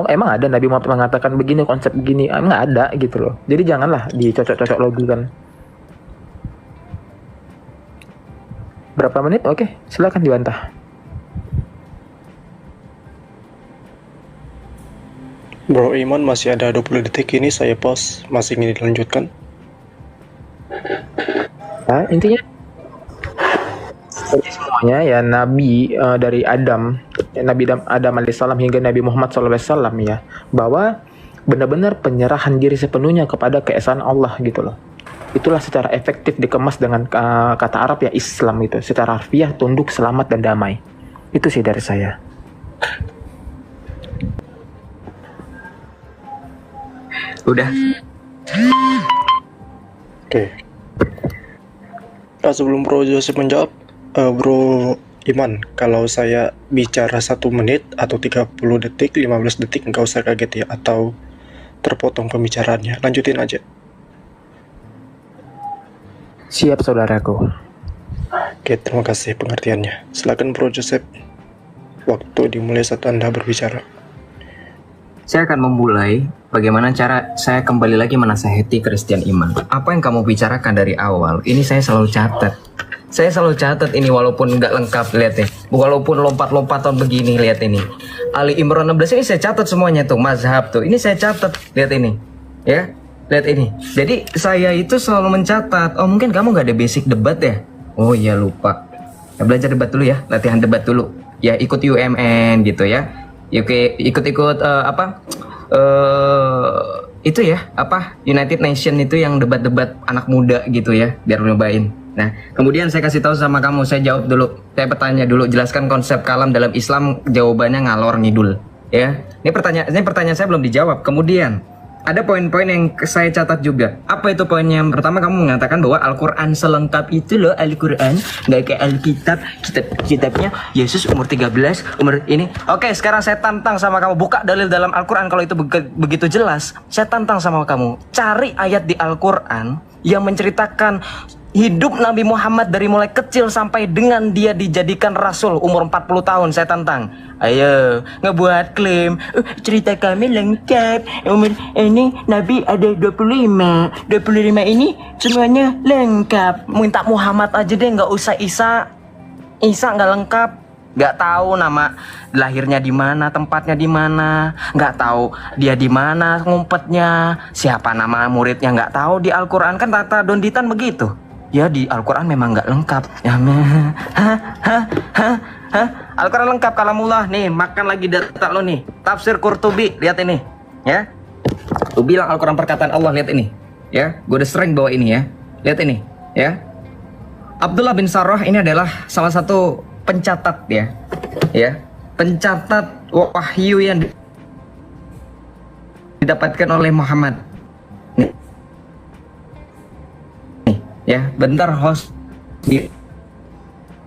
Emang ada Nabi Muhammad mengatakan begini, konsep begini? Nggak ada gitu loh. Jadi janganlah dicocok-cocok logi kan. Berapa menit? Oke, silakan dibantah. Bro Iman, masih ada 20 detik ini, saya pause. Masih ingin dilanjutkan? Nah, intinya jadi semuanya ya Nabi dari Adam alaihissalam hingga Nabi Muhammad SAW ya, bahwa benar-benar penyerahan diri sepenuhnya kepada keesaan Allah gitu loh. Itulah secara efektif dikemas dengan kata Arab ya, Islam itu. Secara harfiah tunduk, selamat dan damai. Itu sih dari saya. Udah. Oke. Nah, sebelum Bro Joseph menjawab, Bro Iman, kalau saya bicara 1 menit atau 30 detik, 15 detik, nggak usah kaget ya, atau terpotong pembicaraannya. Lanjutin aja. Siap saudaraku. Oke, terima kasih pengertiannya. Silakan Bro Joseph. Waktu dimulai saat Anda berbicara. Saya akan memulai bagaimana cara saya kembali lagi menasehati Christian Iman. Apa yang kamu bicarakan dari awal, ini saya selalu catat. Saya selalu catat ini walaupun nggak lengkap, lihat nih. Walaupun lompat-lompatan begini, lihat ini. Ali Imran 16 ini saya catat semuanya tuh, mazhab tuh. Ini saya catat, lihat ini. Ya, lihat ini. Jadi saya itu selalu mencatat. Oh, mungkin kamu nggak ada basic debat ya? Oh iya, lupa. Ya, belajar debat dulu ya, latihan debat dulu. Ya, ikut UMN gitu ya. Ikut-ikut itu ya, United Nation itu yang debat-debat anak muda gitu ya, biar nyobain. Nah, kemudian saya kasih tahu sama kamu, saya jawab dulu. Saya bertanya dulu, jelaskan konsep kalam dalam Islam, jawabannya ngalor ngidul. Ya, ini pertanyaan saya belum dijawab. Kemudian ada poin-poin yang saya catat juga. Apa itu poinnya? Yang pertama, kamu mengatakan bahwa Al-Quran selengkap itu loh, Al-Quran nggak kayak Alkitab, kitabnya Yesus umur 13, umur ini. Oke, sekarang saya tantang sama kamu, buka dalil dalam Al-Quran kalau itu begitu jelas. Saya tantang sama kamu, cari ayat di Al-Quran yang menceritakan hidup Nabi Muhammad dari mulai kecil sampai dengan dia dijadikan rasul umur 40 tahun. Saya tantang. Ayo, ngebuat klaim, cerita kami lengkap, umur ini Nabi ada 25 ini semuanya lengkap. Minta Muhammad aja deh, nggak usah Isa nggak lengkap. Nggak tahu nama lahirnya di mana, tempatnya di mana, nggak tahu dia di mana ngumpetnya, siapa nama muridnya nggak tahu. Di Al-Quran kan Tata Donditan begitu. Ya, di Al-Quran memang nggak lengkap. Ya, Al-Quran lengkap kalamullah. Nih, makan lagi data lo nih. Tafsir Qurtubi, lihat ini. Ya, lu bilang Al-Quran perkataan Allah, lihat ini. Ya, gue udah sering bawa ini ya. Lihat ini. Ya, Abdullah bin Sarrah ini adalah salah satu pencatat ya. Ya, pencatat wahyu yang didapatkan oleh Muhammad. Ya, bentar host di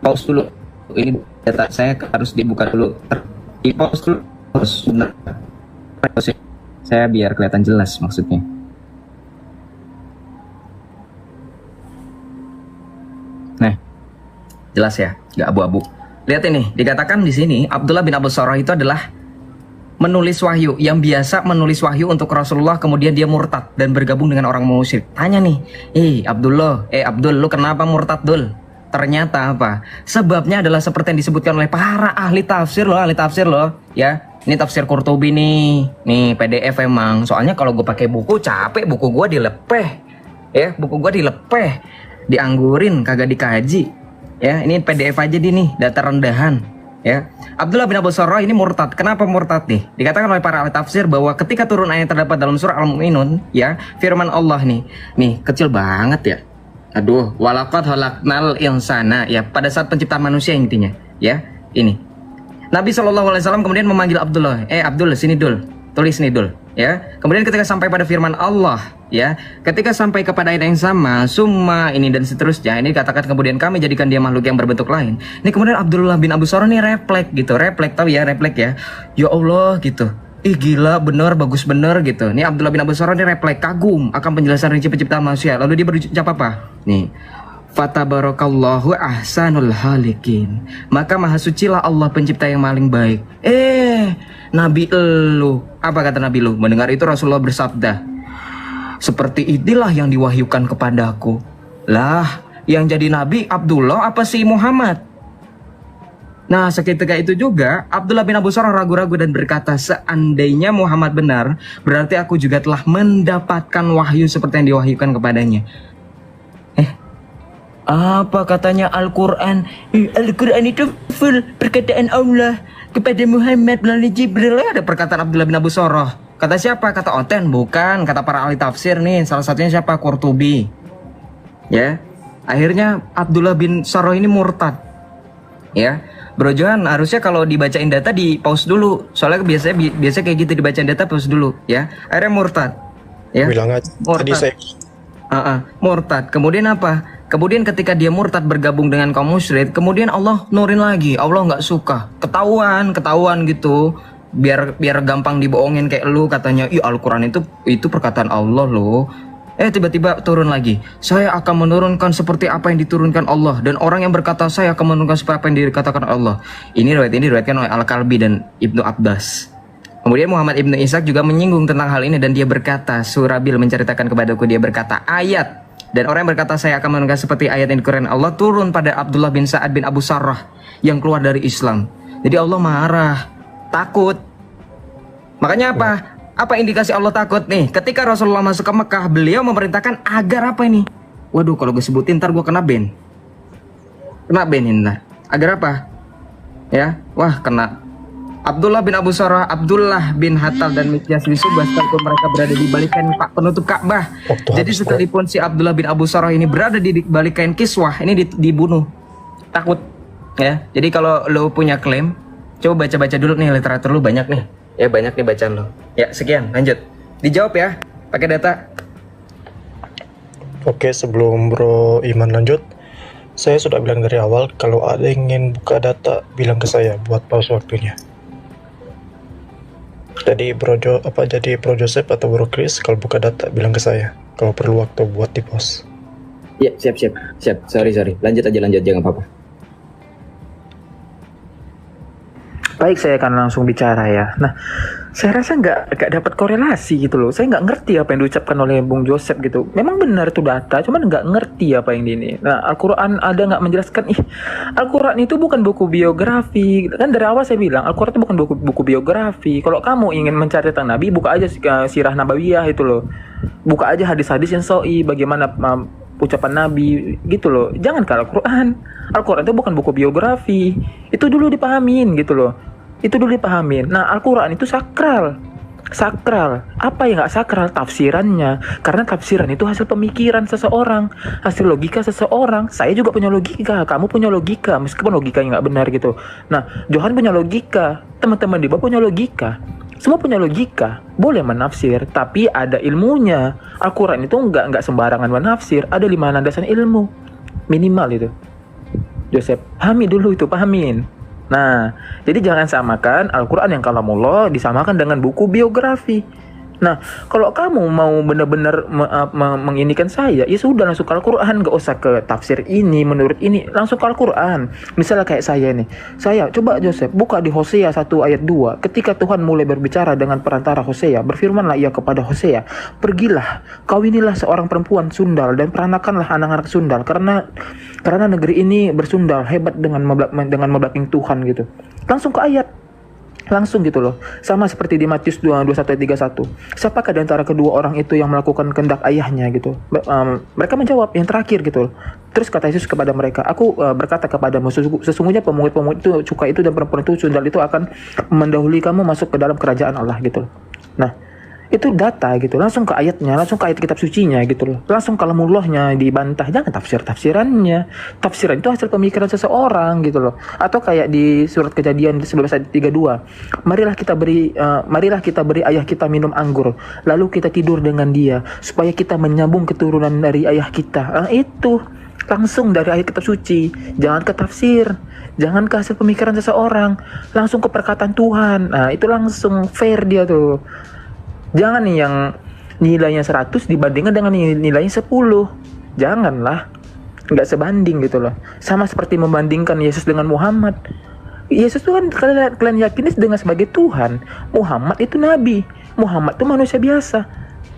pause dulu. ini data saya harus dibuka dulu, di pause dulu, pause sebentar. Pause ya. Saya biar kelihatan jelas maksudnya. Nah, jelas ya, nggak abu-abu. Lihat ini, dikatakan di sini Abdullah bin Abu Sarrah itu adalah menulis wahyu, yang biasa menulis wahyu untuk Rasulullah, kemudian dia murtad dan bergabung dengan orang musyrik. Tanya nih, Abdul, lu kenapa murtad, Dul? Ternyata apa? Sebabnya adalah seperti yang disebutkan oleh para ahli tafsir loh, ya. Ini tafsir Qurtubi nih PDF emang. Soalnya kalau gue pakai buku capek, buku gue dilepeh, ya, dianggurin, kagak dikaji, ya. Ini PDF aja nih, data rendahan, ya. Abdullah bin Abu Sarrah ini murtad. Kenapa murtad nih? Dikatakan oleh para ahli tafsir bahwa ketika turun ayat terdapat dalam surah Al-Mu'minun, ya, firman Allah nih kecil banget ya. Aduh, walaqad khalaqnal insana, ya, pada saat penciptaan manusia intinya, ya. Ini. Nabi SAW kemudian memanggil Abdullah, Abdul, sini Dul, tulis nih Dul, ya. Kemudian ketika sampai pada firman Allah, ya, ketika sampai kepada ayat yang sama, summa ini dan seterusnya, ini katakan kemudian kami jadikan dia makhluk yang berbentuk lain. Ini kemudian Abdullah bin Abu Sarrah nih refleks tahu ya, ya Allah gitu. Ih gila, bener, bagus bener gitu. Ini Abdullah bin Abu Sarrah ini refleks, kagum akan penjelasan rinci penciptaan manusia. Lalu dia berucap apa? Nih, fatabarakallahu ahsanul halikin. Maka maha sucilah Allah pencipta yang paling baik. Nabi lu, apa kata Nabi lu? Mendengar itu Rasulullah bersabda, seperti inilah yang diwahyukan kepadaku. Lah, yang jadi Nabi Abdullah apa sih Muhammad? Nah, seketika itu juga Abdullah bin Abu Sarrah ragu-ragu dan berkata, seandainya Muhammad benar, berarti aku juga telah mendapatkan wahyu seperti yang diwahyukan kepadanya. Apa katanya Al-Quran? Al-Quran itu full perkataan Allah kepada Muhammad melalui Jibril. Ada perkataan Abdullah bin Abu Sarrah. Kata siapa? Kata Oten? Bukan. Kata para ahli tafsir nih. Salah satunya siapa? Qurtubi. Ya. Akhirnya Abdullah bin Sarrah ini murtad. Ya. Bro Johan, harusnya kalau dibacain data di pause dulu. Soalnya biasanya kayak gitu, dibacain data pause dulu, ya. Akhirnya murtad. Ya. Bilang aja. Tadi saya murtad. Kemudian apa? Kemudian ketika dia murtad bergabung dengan kaum musyrik, kemudian Allah nurin lagi. Allah nggak suka. Ketahuan gitu. Biar gampang dibohongin kayak lu katanya, Al-Quran itu perkataan Allah loh. Tiba-tiba turun lagi. Saya akan menurunkan seperti apa yang diturunkan Allah, dan orang yang berkata saya akan menurunkan seperti apa yang dikatakan Allah. Ini diriwayatkan oleh Al-Kalbi dan Ibnu Abbas. Kemudian Muhammad Ibnu Ishaq juga menyinggung tentang hal ini, dan dia berkata, Surabil menceritakan kepadaku, dia berkata, ayat dan orang yang berkata saya akan menunjukkan seperti ayat yang Quran Allah turun pada Abdullah bin Sa'ad bin Abu Sarrah yang keluar dari Islam. Jadi Allah marah, takut. Makanya apa? Apa indikasi Allah takut nih? Ketika Rasulullah masuk ke Mekah, beliau memerintahkan agar apa ini? Waduh, kalau gue sebutin ntar gue kena ban. Kena ban ini ntar. Agar apa? Ya, wah kena. Abdullah bin Abu Sarrah, Abdullah bin Hattal dan Mikyas bin Subah sekalipun mereka berada di balik kain penutup Ka'bah. Jadi sekalipun si Abdullah bin Abu Sarrah ini berada di balik kain kiswah, ini dibunuh. Takut, ya. Jadi kalau lo punya klaim, coba baca-baca dulu nih, literatur lo banyak nih. Ya banyak nih bacaan lo. Ya sekian, lanjut. Dijawab ya, pakai data. Oke, sebelum Bro Iman lanjut, saya sudah bilang dari awal, kalau ada yang ingin buka data, bilang ke saya buat pause waktunya. Jadi Bro Joseph atau Bro Chris kalau buka data bilang ke saya kalau perlu waktu buat di pause. Ya, siap. Sorry. Lanjut jangan apa-apa. Baik, saya akan langsung bicara ya. Nah, saya rasa nggak dapat korelasi gitu loh. Saya nggak ngerti apa yang diucapkan oleh Bung Joseph gitu. Memang benar itu data, cuman nggak ngerti apa yang ini. Nah, Al-Quran ada nggak menjelaskan? Al-Quran itu bukan buku biografi. Kan dari awal saya bilang Al-Quran itu bukan buku biografi. Kalau kamu ingin mencari tentang Nabi, buka aja Sirah Nabawiyah itu loh. Buka aja hadis-hadis yang sahih, bagaimana ucapan Nabi gitu loh. Jangan ke Al-Quran. Al-Quran itu bukan buku biografi. Itu dulu dipahamin gitu loh. Nah, Al-Quran itu sakral. Apa yang nggak sakral? Tafsirannya. Karena tafsiran itu hasil pemikiran seseorang, hasil logika seseorang. Saya juga punya logika, kamu punya logika, meskipun logikanya nggak benar gitu. Nah, Johan punya logika, teman-teman di bawah punya logika. Semua punya logika, boleh menafsir, tapi ada ilmunya. Al-Quran itu nggak sembarangan menafsir, ada 5 landasan ilmu minimal itu. Joseph. Pahami dulu itu, pahamin. Nah, jadi jangan samakan Al-Quran yang kalamullah disamakan dengan buku biografi. Nah, kalau kamu mau benar-benar menginikan saya, ya sudah langsung ke Al-Quran, gak usah ke tafsir ini, menurut ini, langsung ke Al-Quran. Misalnya kayak saya nih, saya coba Joseph buka di Hosea 1 ayat 2. Ketika Tuhan mulai berbicara dengan perantara Hosea, berfirmanlah ia kepada Hosea, pergilah, kawinilah seorang perempuan sundal dan peranakanlah anak-anak sundal, karena negeri ini bersundal hebat dengan membelakang Tuhan gitu. Langsung ke ayat. Langsung gitu loh. Sama seperti di Matius 21 ayat 31. Siapakah di antara kedua orang itu yang melakukan kehendak ayahnya gitu? Mereka menjawab yang terakhir gitu loh. Terus kata Yesus kepada mereka, aku berkata kepadamu, sesungguhnya pemungut-pemungut itu, cukai itu dan perempuan itu, sundal itu akan mendahului kamu masuk ke dalam kerajaan Allah gitu loh. Nah, itu data gitu, langsung ke ayatnya, langsung ke ayat kitab sucinya gitu loh, langsung kalamullahnya dibantah, jangan tafsirannya. Tafsiran itu hasil pemikiran seseorang gitu loh. Atau kayak di surat Kejadian 11 ayat 32, marilah kita beri ayah kita minum anggur, lalu kita tidur dengan dia supaya kita menyambung keturunan dari ayah kita. Itu langsung dari ayat kitab suci, jangan ke tafsir, jangan ke hasil pemikiran seseorang, langsung ke perkataan Tuhan. Nah, itu langsung fair dia tuh. Jangan nih yang nilainya 100 dibandingkan dengan nilainya 10. Janganlah. Nggak sebanding gitu loh. Sama seperti membandingkan Yesus dengan Muhammad. Yesus itu kan kalian yakini dengan sebagai Tuhan. Muhammad itu Nabi. Muhammad itu manusia biasa.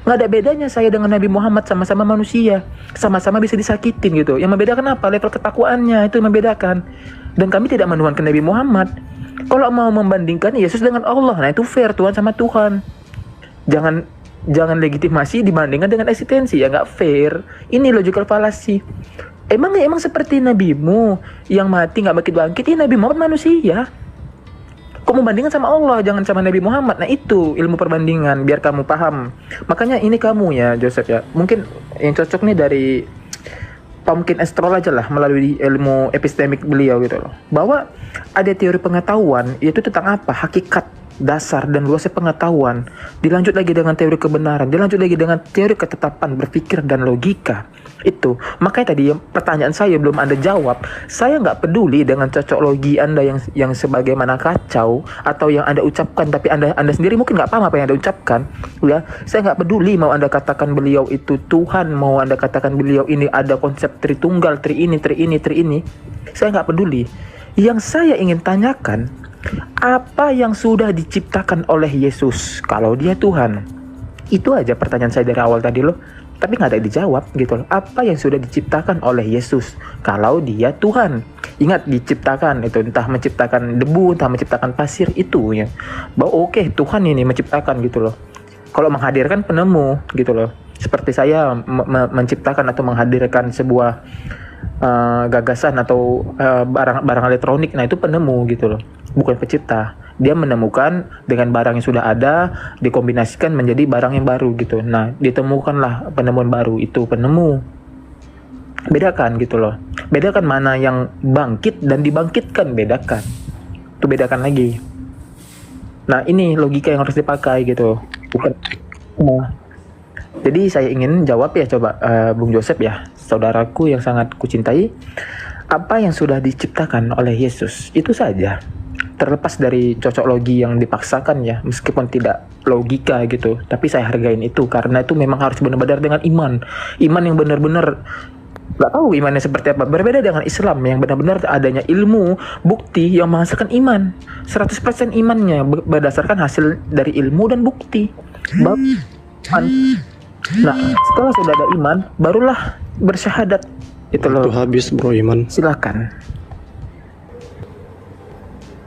Nggak ada bedanya saya dengan Nabi Muhammad, sama-sama manusia. Sama-sama bisa disakitin gitu. Yang membedakan apa? Level ketakwaannya itu yang membedakan. Dan kami tidak menuhankan Nabi Muhammad. Kalau mau membandingkan Yesus dengan Allah, nah itu fair, Tuhan sama Tuhan. Jangan legitimasi dibandingkan dengan eksistensi, ya nggak fair. Ini logical fallacy. Emang seperti nabimu yang mati nggak bangkit-bangkit, ini Nabi Muhammad manusia. Kok membandingkan sama Allah, jangan sama Nabi Muhammad. Nah itu ilmu perbandingan, biar kamu paham. Makanya ini kamu ya Joseph ya, mungkin yang cocok nih dari Pumpkin Astrol aja lah, melalui ilmu epistemik beliau gitu loh, bahwa ada teori pengetahuan, yaitu tentang apa? Hakikat, dasar dan luasnya pengetahuan, dilanjut lagi dengan teori kebenaran, dilanjut lagi dengan teori ketetapan berpikir dan logika. Itu makanya tadi pertanyaan saya belum Anda jawab. Saya nggak peduli dengan cocok logi Anda yang sebagaimana kacau atau yang Anda ucapkan, tapi anda sendiri mungkin nggak paham apa yang Anda ucapkan ya. Saya nggak peduli mau Anda katakan beliau itu Tuhan, mau Anda katakan beliau ini ada konsep Tritunggal, tri ini. Saya nggak peduli. Yang saya ingin tanyakan, apa yang sudah diciptakan oleh Yesus kalau dia Tuhan? Itu aja pertanyaan saya dari awal tadi loh. Tapi nggak ada dijawab gitu loh. Apa yang sudah diciptakan oleh Yesus kalau dia Tuhan? Ingat, diciptakan itu entah menciptakan debu, entah menciptakan pasir, itu ya. Bahwa oke, Tuhan ini menciptakan gitu loh. Kalau menghadirkan penemu gitu loh. Seperti saya menciptakan atau menghadirkan sebuah gagasan atau barang elektronik, nah itu penemu gitu loh, bukan pencipta. Dia menemukan dengan barang yang sudah ada, dikombinasikan menjadi barang yang baru gitu. Nah, ditemukanlah penemuan baru, itu penemu. Bedakan gitu loh. Bedakan mana yang bangkit dan dibangkitkan, bedakan. Itu bedakan lagi. Nah, ini logika yang harus dipakai gitu. Bukan. Nah, jadi saya ingin jawab ya, coba Bung Joseph ya, saudaraku yang sangat kucintai. Apa yang sudah diciptakan oleh Yesus, itu saja. Terlepas dari cocok logi yang dipaksakan ya, meskipun tidak logika gitu, tapi saya hargain itu karena itu memang harus benar-benar dengan iman yang benar-benar, nggak tahu imannya seperti apa, berbeda dengan Islam yang benar-benar adanya ilmu bukti yang menghasilkan iman 100% imannya berdasarkan hasil dari ilmu dan bukti. Nah, setelah sudah ada iman, barulah bersyahadat. Itu loh. Itu habis bro iman. Silakan.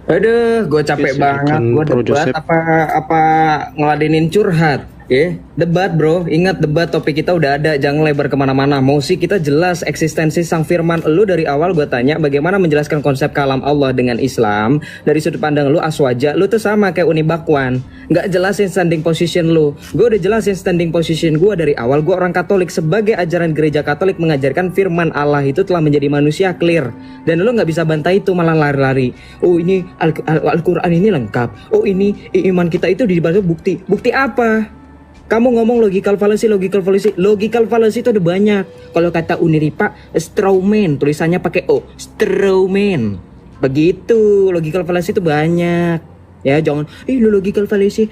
Aduh, gue capek banget. Gue debat apa ngeladenin curhat. Debat bro, ingat debat, topik kita udah ada, jangan lebar kemana-mana. Mau sih kita jelas eksistensi sang firman. Lu dari awal gue tanya bagaimana menjelaskan konsep kalam Allah dengan Islam. Dari sudut pandang lu aswaja, lu tuh sama kayak Uni Bakwan, gak jelasin standing position lu. Gue udah jelasin standing position gue dari awal. Gue orang Katolik, sebagai ajaran gereja Katolik mengajarkan firman Allah itu telah menjadi manusia, clear. Dan lu gak bisa bantah itu, malah lari-lari. Oh ini Al-Quran ini lengkap. Oh ini iman kita itu dibantu bukti. Bukti apa? Kamu ngomong logical fallacy itu ada banyak. Kalau kata Uniripa, strawman, tulisannya pakai O, strawman. Begitu, logical fallacy itu banyak. Ya jangan, lu logical fallacy,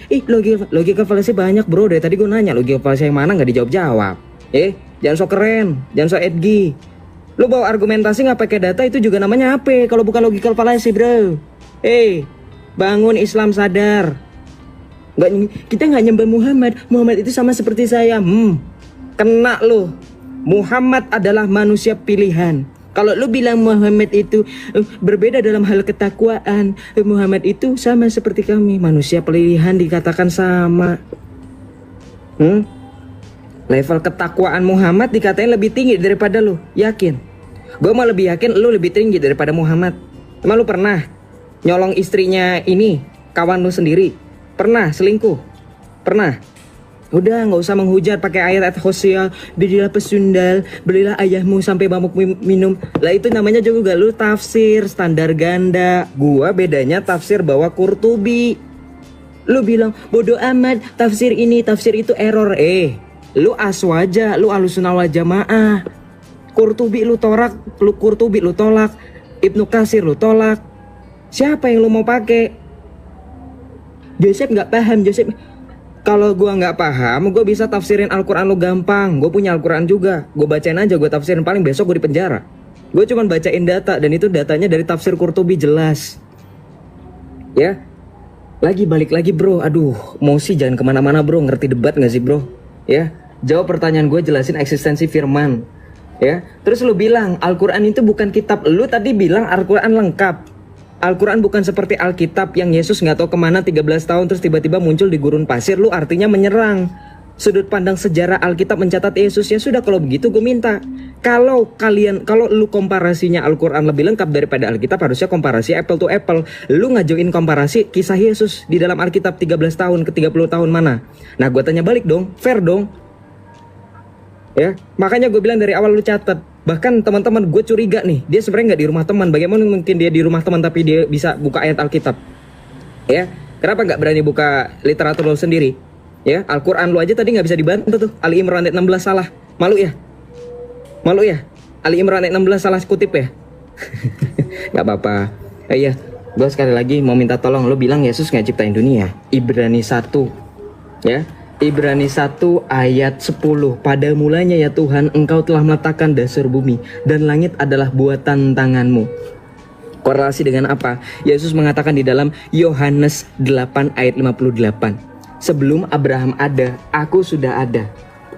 logical fallacy banyak bro. Dari tadi gue nanya logical fallacy yang mana nggak dijawab-jawab. Jangan so keren, jangan so edgy. Lu bawa argumentasi nggak pakai data itu juga namanya apa? Kalau bukan logical fallacy bro. Bangun Islam sadar. Kita nggak nyembah Muhammad. Muhammad itu sama seperti saya. Kena lo. Muhammad adalah manusia pilihan. Kalau lu bilang Muhammad itu berbeda dalam hal ketakwaan, Muhammad itu sama seperti kami, manusia pilihan dikatakan sama. Level ketakwaan Muhammad dikatain lebih tinggi daripada lu. Yakin? Gue mau lebih yakin lu lebih tinggi daripada Muhammad. Emang lu pernah nyolong istrinya ini, kawan lu sendiri? Pernah selingkuh? Pernah? Udah nggak usah menghujat pakai ayat Hosea, belilah pesundal, belilah ayahmu sampai mabuk minum. Lah itu namanya juga lu tafsir standar ganda. Gua bedanya tafsir bawa Qurtubi. Lu bilang bodoh amat, tafsir ini tafsir itu error. Lu aswaja, lu ahlussunnah wal jamaah. Qurtubi lu tolak, Ibnu Katsir lu tolak. Siapa yang lu mau pakai? Joseph nggak paham, Kalau gua nggak paham, gua bisa tafsirin Al-Quran lu gampang. Gue punya Al-Quran juga. Gue bacain aja, gue tafsirin, paling besok gue di penjara. Gue cuma bacain data, dan itu datanya dari tafsir Qurtubi jelas. Ya, balik lagi bro. Aduh, emosi jangan kemana-mana bro. Ngerti debat nggak sih bro? Ya, jawab pertanyaan gue, jelasin eksistensi firman. Ya, terus lu bilang Al-Quran itu bukan kitab. Lu tadi bilang Al-Quran lengkap. Al-Quran bukan seperti Alkitab yang Yesus nggak tahu kemana 13 tahun terus tiba-tiba muncul di gurun pasir. Lu artinya menyerang. Sudut pandang sejarah Alkitab mencatat Yesus. Ya sudah, kalau begitu gue minta, kalau lu komparasinya Al-Quran lebih lengkap daripada Alkitab, harusnya komparasi apple to apple. Lu ngajuin komparasi kisah Yesus di dalam Alkitab 13 tahun ke 30 tahun mana? Nah gue tanya balik dong, fair dong. Ya, makanya gue bilang dari awal lu catat. Bahkan teman-teman gue curiga nih, dia sebenarnya nggak di rumah teman. Bagaimana mungkin dia di rumah teman tapi dia bisa buka ayat Alkitab? Ya, kenapa nggak berani buka literatur lo sendiri? Ya, Al-Quran lu aja tadi nggak bisa dibantu tuh. Ali Imran ayat 16 salah, malu ya? Ali Imran ayat 16 salah kutip ya? Nggak apa-apa. Iya, gue sekali lagi mau minta tolong, lo bilang Yesus nggak ciptain dunia. Ibrani 1, ya. Ibrani 1 ayat 10. Pada mulanya ya Tuhan, engkau telah meletakkan dasar bumi, dan langit adalah buatan tanganmu. Korelasi dengan apa? Yesus mengatakan di dalam Yohanes 8 ayat 58. Sebelum Abraham ada, aku sudah ada.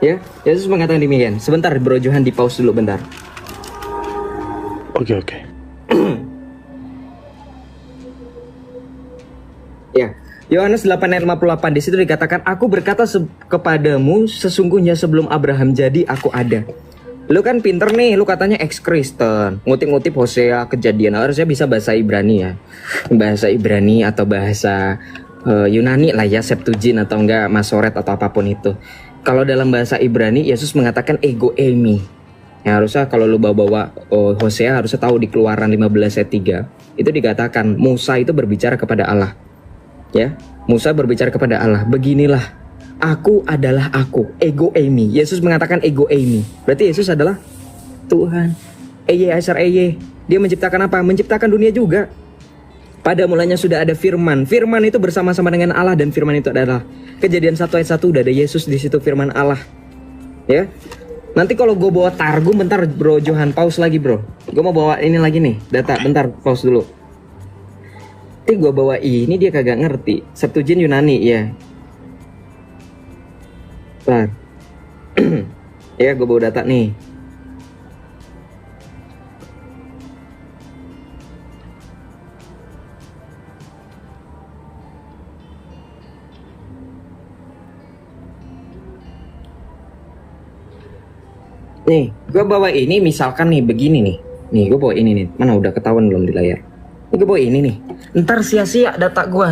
Ya, Yesus mengatakan demikian. Sebentar Bro Johan, di pause dulu bentar. Oke. Ya, Yohanes 8 ayat 58, di situ dikatakan, aku berkata kepadamu sesungguhnya sebelum Abraham jadi aku ada. Lu kan pinter nih, lu katanya ex-Kristen, ngutip-ngutip Hosea, Kejadian, harusnya bisa bahasa Ibrani ya. Bahasa Ibrani atau bahasa Yunani lah ya, Septuagint atau enggak Masoret atau apapun itu. Kalau dalam bahasa Ibrani, Yesus mengatakan ego eimi. Ya harusnya kalau lu bawa Hosea harusnya tahu di Keluaran 15 ayat 3. Itu dikatakan Musa itu berbicara kepada Allah. Ya, Musa berbicara kepada Allah, beginilah, aku adalah aku, ego eimi. Yesus mengatakan ego eimi. Berarti Yesus adalah Tuhan. Dia menciptakan apa? Menciptakan dunia juga. Pada mulanya sudah ada firman. Firman itu bersama-sama dengan Allah, dan firman itu adalah Kejadian 1 ayat 1 udah ada Yesus di situ, firman Allah. Ya. Nanti kalau gue bawa targum, bentar Bro Johan, pause lagi bro. Gue mau bawa ini lagi nih, data, bentar pause dulu. Nanti gue bawa ini dia kagak ngerti. Septuagint Yunani ya. Bentar. Ya gue bawa data nih. Nih, gue bawa ini misalkan nih begini nih. Nih, gue bawa ini nih. Mana udah ketahuan belum di layar? Ini gue bawa ini nih. Ntar sia-sia data gue.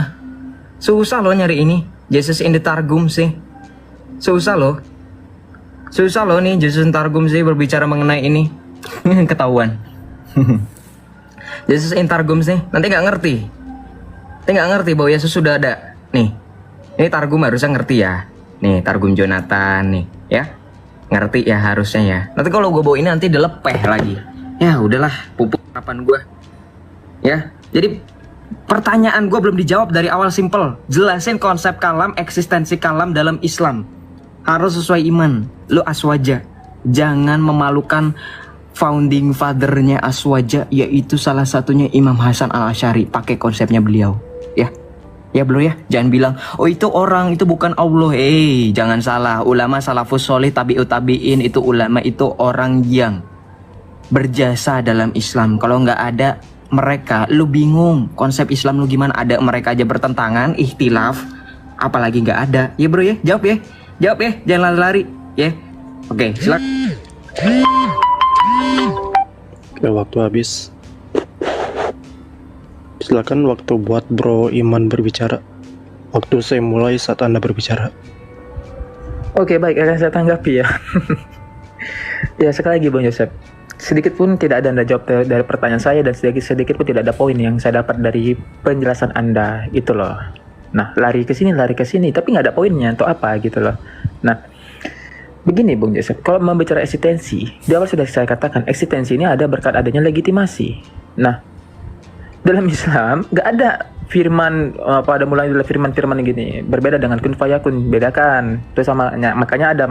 Susah loh nyari ini. Jesus in the Targum sih. Susah loh nih Jesus in the Targum sih berbicara mengenai ini. Ketahuan. Jesus in Targum sih. Nanti nggak ngerti bahwa Yesus sudah ada. Nih, ini Targum harusnya ngerti ya. Nih Targum Jonathan nih ya. Ngerti ya harusnya ya. Nanti kalau gue bawa ini nanti dilepeh lagi. Ya udahlah, pupuk harapan gue. Ya, jadi pertanyaan gue belum dijawab dari awal, simple. Jelasin konsep kalam, eksistensi kalam dalam Islam. Harus sesuai iman. Lu aswaja. Jangan memalukan founding father-nya aswaja, yaitu salah satunya Imam Hasan Al-Asy'ari. Pakai konsepnya beliau. Ya. Ya bro ya, jangan bilang, oh itu orang, itu bukan Allah. Jangan salah, ulama salafus solih, tabi'ut tabi'in, itu ulama, itu orang yang berjasa dalam Islam. Kalau nggak ada mereka, lu bingung konsep Islam lu gimana. Ada mereka aja bertentangan, ikhtilaf, apalagi nggak ada. Ya bro ya, jawab ya, jangan lari-lari ya. Oke, silakan. Oke, waktu habis. Silakan waktu buat Bro Iman berbicara. Waktu saya mulai saat Anda berbicara. Oke, baik, akan saya tanggapi ya. Ya, sekali lagi Bang Joseph, sedikit pun tidak ada Anda jawab dari pertanyaan saya, dan sedikit pun tidak ada poin yang saya dapat dari penjelasan Anda itu loh. Nah, lari ke sini, tapi nggak ada poinnya untuk apa gitu loh. Nah, begini Bung Joseph, kalau membicara eksistensi, di awal sudah saya katakan eksistensi ini ada berkat adanya legitimasi. Nah, dalam Islam nggak ada firman pada mulanya adalah firman gini, berbeda dengan kun fayakun, bedakan. Terus makanya ada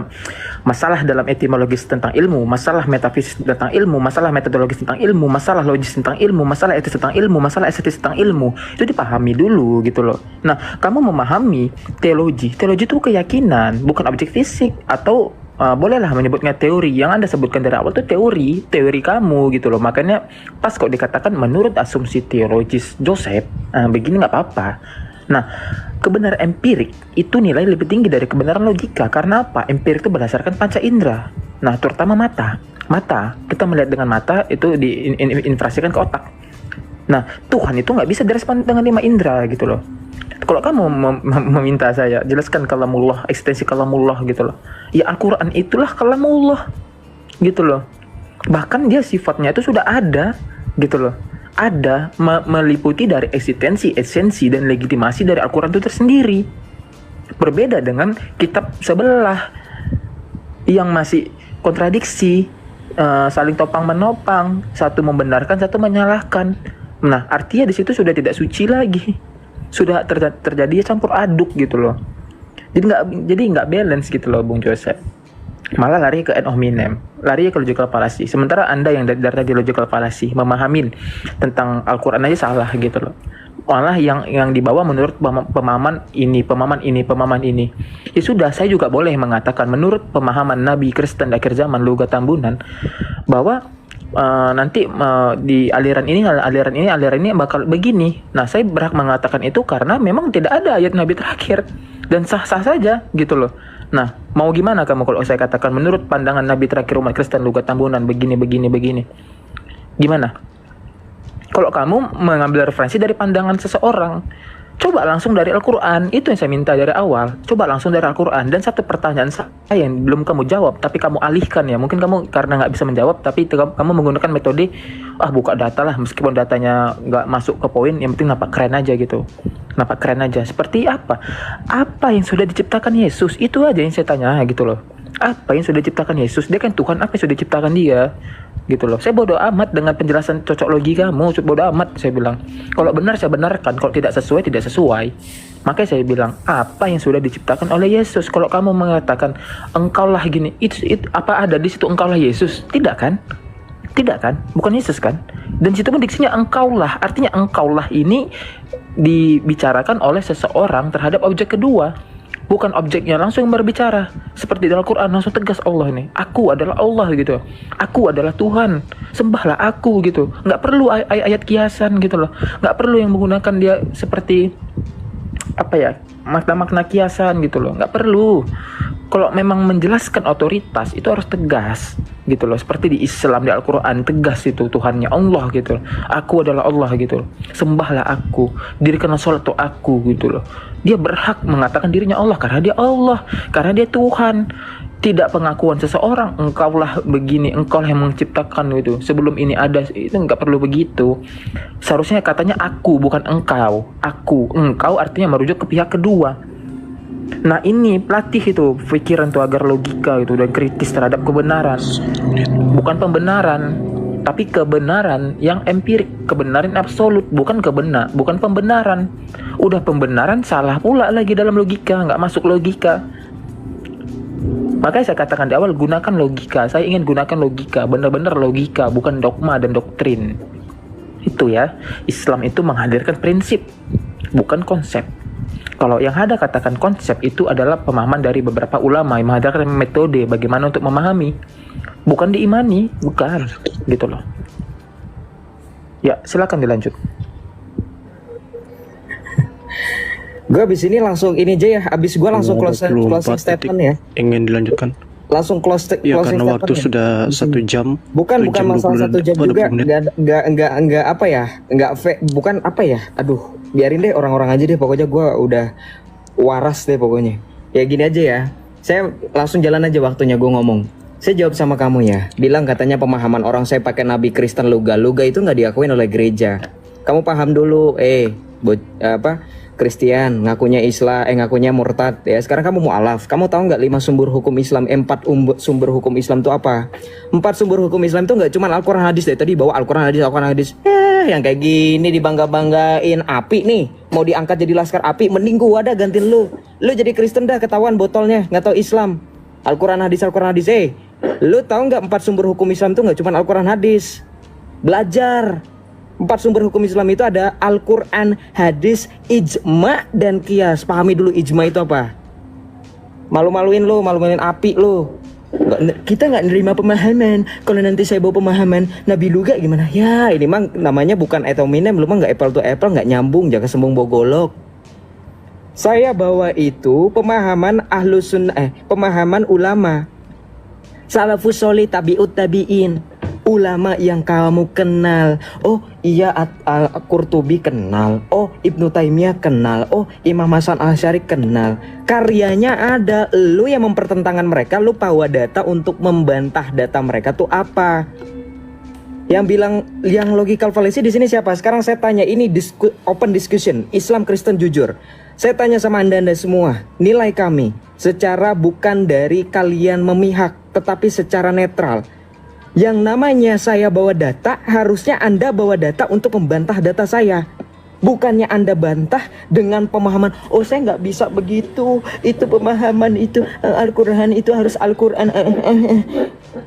masalah dalam etimologis tentang ilmu, masalah metafisik tentang ilmu, masalah metodologis tentang ilmu, masalah logis tentang ilmu, masalah etis tentang ilmu, masalah estetis tentang ilmu. Itu dipahami dulu gitu loh. Nah, kamu memahami teologi itu keyakinan, bukan objek fisik. Atau bolehlah menyebutnya teori. Yang Anda sebutkan dari awal itu teori kamu gitu loh. Makanya pas kok dikatakan menurut asumsi teologis Joseph, begini nggak apa-apa. Nah, kebenaran empirik itu nilai lebih tinggi dari kebenaran logika. Karena apa? Empirik itu berdasarkan panca indera. Nah, terutama mata. Kita melihat dengan mata itu diinfrasikan ke otak. Nah, Tuhan itu nggak bisa direspon dengan 5 indera gitu loh. Kalau kamu meminta saya jelaskan kalamullah, eksistensi kalamullah gitu loh, ya Al-Quran itulah kalamullah gitu loh. Bahkan dia sifatnya itu sudah ada gitu loh. Ada meliputi dari esensi dan legitimasi dari Al-Quran itu tersendiri. Berbeda dengan kitab sebelah yang masih kontradiksi, saling topang menopang, satu membenarkan, satu menyalahkan. Nah, artinya di situ sudah tidak suci lagi. Sudah terjadi campur aduk gitu loh. Jadi nggak balance gitu loh Bung Joseph. Malah lari ke ad hominem, lari ke logical fallacy. Sementara Anda yang dari tadi logical fallacy, memahamin tentang Al-Quran aja salah gitu loh. Malah yang dibawa menurut pemahaman ini. Ya sudah, saya juga boleh mengatakan menurut pemahaman Nabi Kristen akhir zaman Lugat Tambunan bahwa nanti di aliran ini bakal begini. Nah, saya berhak mengatakan itu karena memang tidak ada ayat Nabi terakhir dan sah-sah saja gitu loh. Nah, mau gimana kamu kalau saya katakan menurut pandangan Nabi terakhir umat Kristen Lugat Tambunan begini. Gimana? Kalau kamu mengambil referensi dari pandangan seseorang, coba langsung dari Al-Quran. Itu yang saya minta dari awal. Coba langsung dari Al-Quran. Dan satu pertanyaan saya yang belum kamu jawab, tapi kamu alihkan ya. Mungkin kamu karena nggak bisa menjawab, tapi kamu menggunakan metode, buka data lah. Meskipun datanya nggak masuk ke poin, yang penting nampak keren aja gitu. Nampak keren aja. Seperti apa? Apa yang sudah diciptakan Yesus? Itu aja yang saya tanya gitu loh. Apa yang sudah diciptakan Yesus? Dia kan Tuhan, apa yang sudah diciptakan dia? Gitu loh. Saya bodoh amat dengan penjelasan cocok logi kamu. Bodoh amat saya bilang. Kalau benar saya benarkan, kalau tidak sesuai. Makanya saya bilang apa yang sudah diciptakan oleh Yesus. Kalau kamu mengatakan engkaulah gini, itu apa ada di situ engkaulah Yesus? Tidak kan? Bukan Yesus kan? Dan situ pun diksinya engkaulah. Artinya engkaulah ini dibicarakan oleh seseorang terhadap objek kedua. Bukan objeknya langsung berbicara. Seperti dalam Al-Quran langsung tegas Allah nih. Aku adalah Allah gitu. Aku adalah Tuhan. Sembahlah aku gitu. Nggak perlu ayat kiasan gitu loh. Nggak perlu yang menggunakan dia seperti makna-makna kiasan gitu loh. Nggak perlu. Kalau memang menjelaskan otoritas itu harus tegas gitu loh. Seperti di Islam, di Al-Quran tegas itu Tuhannya Allah gitu loh. Aku adalah Allah gitu loh. Sembahlah aku, dirikanlah sholat untuk aku gitu loh. Dia berhak mengatakan dirinya Allah karena dia Allah, karena dia Tuhan. Tidak pengakuan seseorang, engkaulah begini, engkaulah yang menciptakan gitu. Sebelum ini ada, itu nggak perlu begitu. Seharusnya katanya aku, bukan engkau. Aku, engkau artinya merujuk ke pihak kedua. Nah ini pelatih itu pikiran tuh agar logika itu dan kritis terhadap kebenaran. Bukan pembenaran, tapi kebenaran yang empirik, kebenaran absolut, bukan pembenaran. Udah pembenaran salah pula lagi dalam logika, nggak masuk logika. Makanya saya katakan di awal, gunakan logika. Saya ingin gunakan logika, benar-benar logika, bukan dogma dan doktrin. Itu ya, Islam itu menghadirkan prinsip, bukan konsep. Kalau yang ada katakan konsep itu adalah pemahaman dari beberapa ulama yang menghadirkan metode bagaimana untuk memahami, bukan diimani, bukan, gitu loh. Ya, silakan dilanjut. Gue abis ini langsung ini aja ya, abis gue langsung closing statement ya. Ingin dilanjutkan? Langsung closing Ya karena statement waktu ya. sudah 1 jam. Bukan masalah 1 jam juga, nggak apa ya, bukan apa ya. Aduh, biarin deh orang-orang aja deh. Pokoknya gue udah waras deh pokoknya. Ya gini aja ya, saya langsung jalan aja waktunya gue ngomong. Saya jawab sama kamu ya, bilang katanya pemahaman orang saya pakai nabi Kristen luga itu nggak diakuin oleh gereja. Kamu paham dulu, Kristen ngakunya Islam, ngakunya murtad ya. Sekarang kamu mualaf. Kamu tahu nggak 5 sumber hukum Islam, 4 sumber hukum Islam itu apa? 4 sumber hukum Islam itu nggak cuma Al-Quran hadis deh. Tadi bawa Al-Quran hadis. Yang kayak gini dibangga-banggain api nih, mau diangkat jadi laskar api, mending gua ada gantiin lu. Lu jadi Kristen dah ketahuan botolnya, nggak tahu Islam. Al-Quran hadis. Lu tahu nggak 4 sumber hukum Islam itu nggak cuma Al-Quran hadis? Belajar. 4 sumber hukum Islam itu ada Al-Quran, hadis, ijma, dan qiyas. Pahami dulu ijma itu apa. Malu-maluin api lu. Kita nggak nerima pemahaman. Kalau nanti saya bawa pemahaman Nabi Luga gimana? Ya ini mah namanya bukan ad hominem. Lu mah nggak apple to apple, nggak nyambung. Jangan sembung bogolok. Saya bawa itu pemahaman pemahaman ulama salafus sholih, tabi'ut tabi'in, ulama yang kamu kenal. Oh iya, Qurtubi kenal. Oh Ibnu Taimiyah kenal. Oh Imam Hasan Asy'ari kenal. Karyanya ada. Lu yang mempertentangkan mereka, lu bawa data untuk membantah data mereka tuh apa? Yang bilang yang logical fallacy di sini siapa? Sekarang saya tanya, ini open discussion, Islam Kristen jujur. Saya tanya sama anda semua, nilai kami secara bukan dari kalian memihak, tetapi secara netral. Yang namanya saya bawa data, harusnya anda bawa data untuk membantah data saya. Bukannya anda bantah dengan pemahaman, oh saya nggak bisa begitu, itu pemahaman itu, Al-Quran itu harus Al-Quran.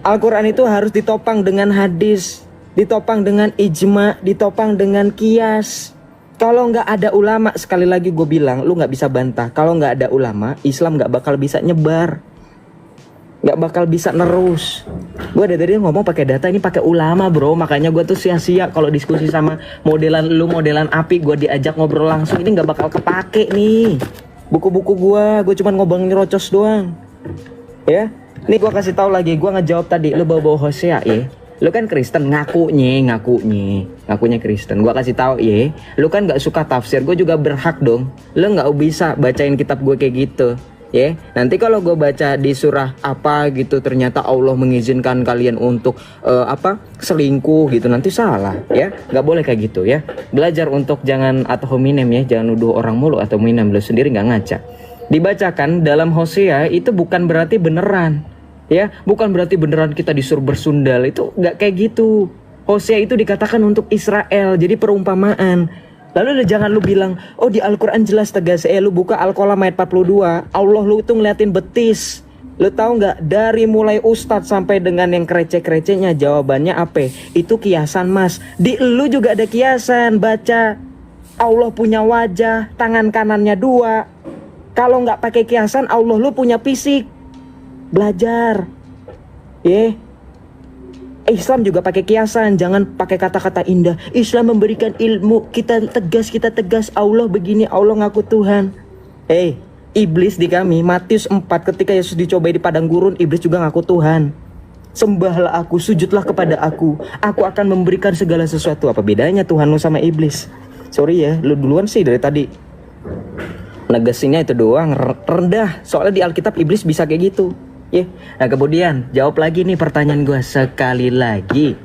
Al-Quran itu harus ditopang dengan hadis, ditopang dengan ijma, ditopang dengan qiyas. Kalau nggak ada ulama, sekali lagi gue bilang, lu nggak bisa bantah. Kalau nggak ada ulama, Islam nggak bakal bisa nyebar, nggak bakal bisa nerus. Gue dari tadi ngomong pakai data, ini pakai ulama bro. Makanya gue tuh sia-sia kalau diskusi sama modelan api. Gue diajak ngobrol langsung, ini nggak bakal kepake nih. Buku-buku gue cuma ngobong nyerocos doang. Ya, nih gue kasih tahu lagi. Gue ngejawab tadi, lu bawa Hosea ya. Lu kan Kristen, ngakunya Kristen. Gua kasih tahu ya, lu kan nggak suka tafsir, gue juga berhak dong. Lu nggak bisa bacain kitab gue kayak gitu, ya. Nanti kalau gue baca di surah apa gitu, ternyata Allah mengizinkan kalian untuk selingkuh gitu, nanti salah, ya. Nggak boleh kayak gitu ya. Belajar untuk jangan ad hominem ya, jangan nuduh orang mulu atau hominem, lu sendiri nggak ngaca. Dibacakan dalam Hosea itu bukan berarti beneran. Ya, bukan berarti beneran kita disuruh bersundal, itu nggak kayak gitu. Hosea itu dikatakan untuk Israel, jadi perumpamaan. Lalu jangan lu bilang, oh di Al-Quran jelas tegas. Lu buka Al-Qalam ayat 42, Allah lu itu ngeliatin betis. Lu tahu nggak, dari mulai ustadz sampai dengan yang krecek-kreceknya jawabannya apa? Itu kiasan mas. Di lu juga ada kiasan, baca. Allah punya wajah, tangan kanannya 2. Kalau nggak pakai kiasan, Allah lu punya fisik. Belajar, Islam juga pakai kiasan, jangan pakai kata-kata indah. Islam memberikan ilmu, kita tegas. Allah begini, Allah ngaku Tuhan. Iblis di kami, Matius 4, ketika Yesus dicobai di padang gurun, iblis juga ngaku Tuhan. Sembahlah aku, sujudlah kepada aku akan memberikan segala sesuatu. Apa bedanya Tuhan lu sama iblis? Sorry ya, lu duluan sih dari tadi. Negasinya itu doang, rendah. Soalnya di Alkitab iblis bisa kayak gitu. Nah kemudian jawab lagi nih pertanyaan gue sekali lagi.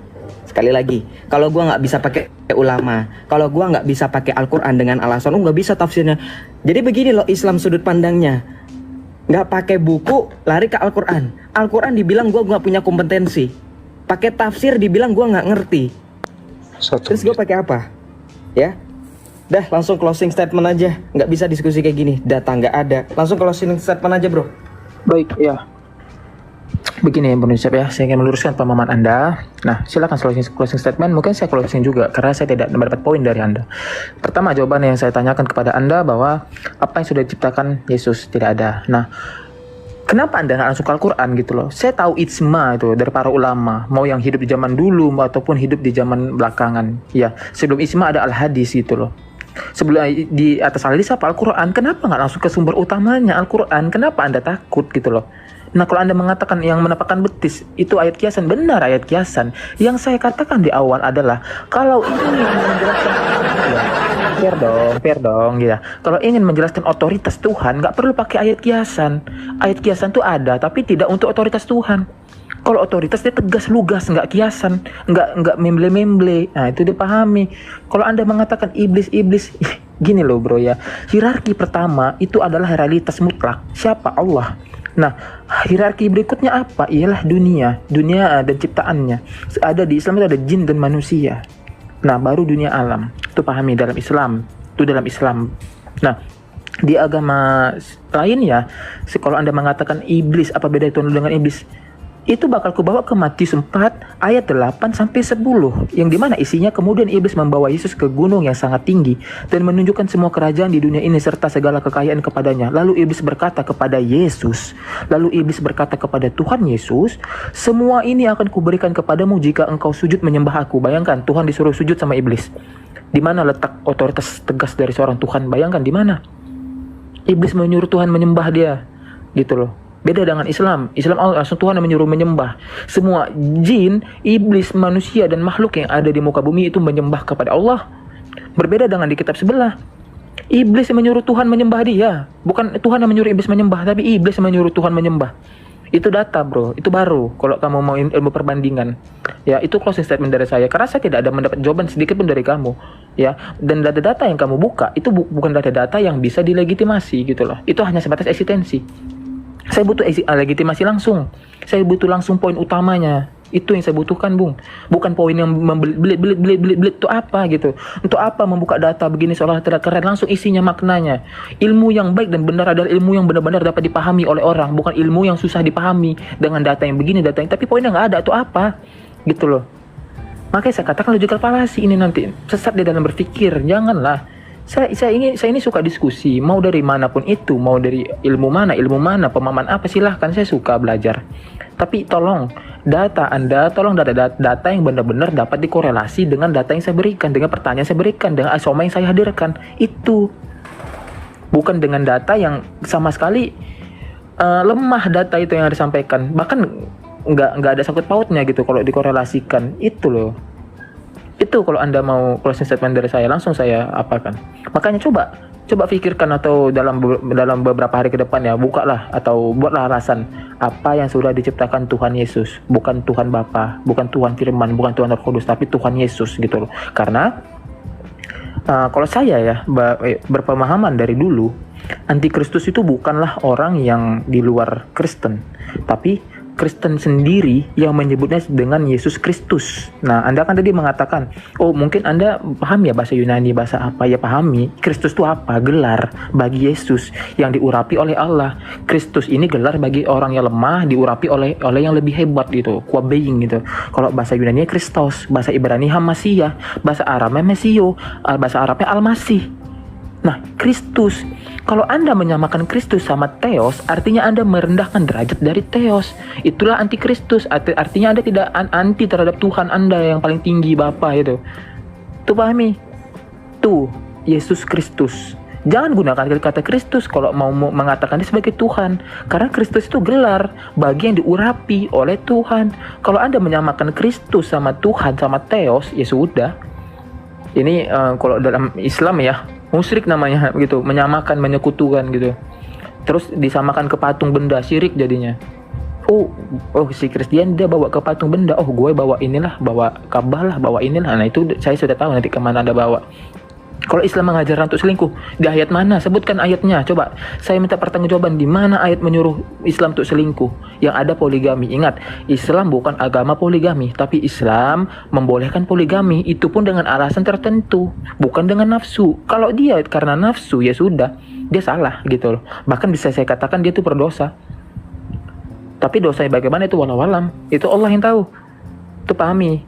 Kalau gue nggak bisa pakai ulama, kalau gue nggak bisa pakai Al-Quran dengan alasan nggak bisa tafsirnya. Jadi begini loh Islam sudut pandangnya. nggak pakai buku, lari ke Al-Quran. Al-Quran dibilang gue nggak punya kompetensi. Pakai tafsir dibilang gue nggak ngerti. Terus gue pakai apa? Ya, dah langsung closing statement aja. Nggak bisa diskusi kayak gini. Data nggak ada. Langsung closing statement aja bro. Baik, ya. Begini Bung Yusuf ya, saya ingin meluruskan pemahaman Anda. Nah, silakan closing statement. Mungkin saya closing juga karena saya tidak mendapat poin dari Anda. Pertama, jawaban yang saya tanyakan kepada Anda bahwa apa yang sudah diciptakan Yesus tidak ada. Nah, kenapa Anda nggak langsung ke Al-Quran gitu loh? Saya tahu ijma itu dari para ulama, mau yang hidup di zaman dulu ataupun hidup di zaman belakangan. Ya, sebelum ijma ada al-hadis gitu loh. Sebelum di atas al-hadis apa Al-Quran? Kenapa nggak langsung ke sumber utamanya Al-Quran? Kenapa Anda takut gitu loh? Nah, kalau Anda mengatakan yang menampakkan betis itu ayat kiasan, benar ayat kiasan. Yang saya katakan di awal adalah kalau ingin menjelaskan ya, fair dong ya. Kalau ingin menjelaskan otoritas Tuhan, nggak perlu pakai ayat kiasan. Ayat kiasan itu ada, tapi tidak untuk otoritas Tuhan. Kalau otoritas dia tegas lugas, nggak kiasan, nggak memble-memble. Nah, itu dipahami. Kalau Anda mengatakan iblis, gini loh bro ya. Hierarki pertama itu adalah realitas mutlak. Siapa? Allah. Nah, hierarki berikutnya apa? Ialah dunia dan ciptaannya. Ada di Islam itu ada jin dan manusia. Nah, baru dunia alam. Itu pahami dalam Islam. Itu dalam Islam. Nah, di agama lain ya, kalau Anda mengatakan iblis, apa beda itu dengan iblis? Itu bakal kubawa ke Matius 4 ayat 8 sampai 10 yang dimana isinya kemudian iblis membawa Yesus ke gunung yang sangat tinggi dan menunjukkan semua kerajaan di dunia ini serta segala kekayaan kepadanya. Lalu iblis berkata kepada Tuhan Yesus, semua ini akan kuberikan kepadamu jika engkau sujud menyembah aku. Bayangkan Tuhan disuruh sujud sama iblis. Di mana letak otoritas tegas dari seorang Tuhan? Bayangkan di mana? Iblis menyuruh Tuhan menyembah dia, gitu loh. Beda dengan Islam. Islam langsung Tuhan yang menyuruh menyembah. Semua jin, iblis, manusia dan makhluk yang ada di muka bumi itu menyembah kepada Allah. Berbeda dengan di kitab sebelah. Iblis yang menyuruh Tuhan menyembah dia. Bukan Tuhan yang menyuruh iblis menyembah, tapi iblis yang menyuruh Tuhan menyembah. Itu data bro, itu baru kalau kamu mau ilmu perbandingan. Ya, itu closing statement dari saya. Karena saya tidak ada mendapat jawaban sedikit pun dari kamu. Ya, dan data-data yang kamu buka itu bukan data-data yang bisa dilegitimasi gitu loh. Itu hanya sebatas eksistensi. Saya butuh legitimasi langsung. Saya butuh langsung poin utamanya. Itu yang saya butuhkan, Bung. Bukan poin yang belit itu apa gitu. Untuk apa membuka data begini seolah tidak keren, langsung isinya maknanya. Ilmu yang baik dan benar adalah ilmu yang benar-benar dapat dipahami oleh orang, bukan ilmu yang susah dipahami dengan data yang begini, data yang tapi poinnya nggak ada. Itu apa? Gitu loh. Makanya saya katakan logical fallacy ini nanti sesat di dalam berpikir. Janganlah. Saya ini suka diskusi, mau dari manapun itu, mau dari ilmu mana, pemahaman apa, silahkan, saya suka belajar. Tapi tolong data yang benar-benar dapat dikorelasi dengan data yang saya berikan, dengan pertanyaan yang saya berikan, dengan asoma yang saya hadirkan. Itu bukan dengan data yang sama sekali lemah data itu yang disampaikan, bahkan nggak ada sangkut pautnya gitu kalau dikorelasikan. Itu loh. Itu kalau Anda mau closing statement dari saya, langsung saya apakan. Makanya coba pikirkan atau dalam beberapa hari ke depan ya, bukalah atau buatlah alasan apa yang sudah diciptakan Tuhan Yesus, bukan Tuhan Bapa, bukan Tuhan Firman, bukan Tuhan Roh Kudus, tapi Tuhan Yesus gitu loh. Karena kalau saya ya berpemahaman dari dulu, antikristus itu bukanlah orang yang di luar Kristen, tapi Kristen sendiri yang menyebutnya dengan Yesus Kristus. Nah, Anda kan tadi mengatakan, oh mungkin Anda paham ya bahasa Yunani, bahasa apa ya, pahami. Kristus itu apa? Gelar bagi Yesus yang diurapi oleh Allah. Kristus ini gelar bagi orang yang lemah, diurapi oleh yang lebih hebat gitu, Kwabeing gitu. Kalau bahasa Yunani Kristos, bahasa Ibrani Hamasiah, bahasa Aramnya Mesio, bahasa Arabnya Al-Masih. Nah, Kristus. Kalau Anda menyamakan Kristus sama Theos, artinya Anda merendahkan derajat dari Theos. Itulah antikristus. Artinya Anda tidak anti terhadap Tuhan Anda yang paling tinggi, Bapa itu. Tuh pahami? Tuh, Yesus Kristus. Jangan gunakan kata Kristus kalau mau mengatakan dia sebagai Tuhan. Karena Kristus itu gelar bagi yang diurapi oleh Tuhan. Kalau Anda menyamakan Kristus sama Tuhan, sama Theos, ya sudah. Ini kalau dalam Islam ya, musyrik namanya gitu, menyamakan, menyekutukan gitu. Terus disamakan ke patung benda, syirik jadinya. Oh si Kristen dia bawa ke patung benda, oh gue bawa inilah, bawa Ka'bah lah, bawa inilah. Nah itu saya sudah tahu nanti kemana Anda bawa. Kalau Islam mengajarkan untuk selingkuh, di ayat mana? Sebutkan ayatnya. Coba, saya minta pertanggungjawaban. Di mana ayat menyuruh Islam untuk selingkuh? Yang ada poligami. Ingat, Islam bukan agama poligami, tapi Islam membolehkan poligami. Itu pun dengan alasan tertentu, bukan dengan nafsu. Kalau dia karena nafsu, ya sudah, dia salah gitu loh. Bahkan bisa saya katakan dia itu berdosa. Tapi dosanya bagaimana itu walau alam. Itu Allah yang tahu. Itu pahami.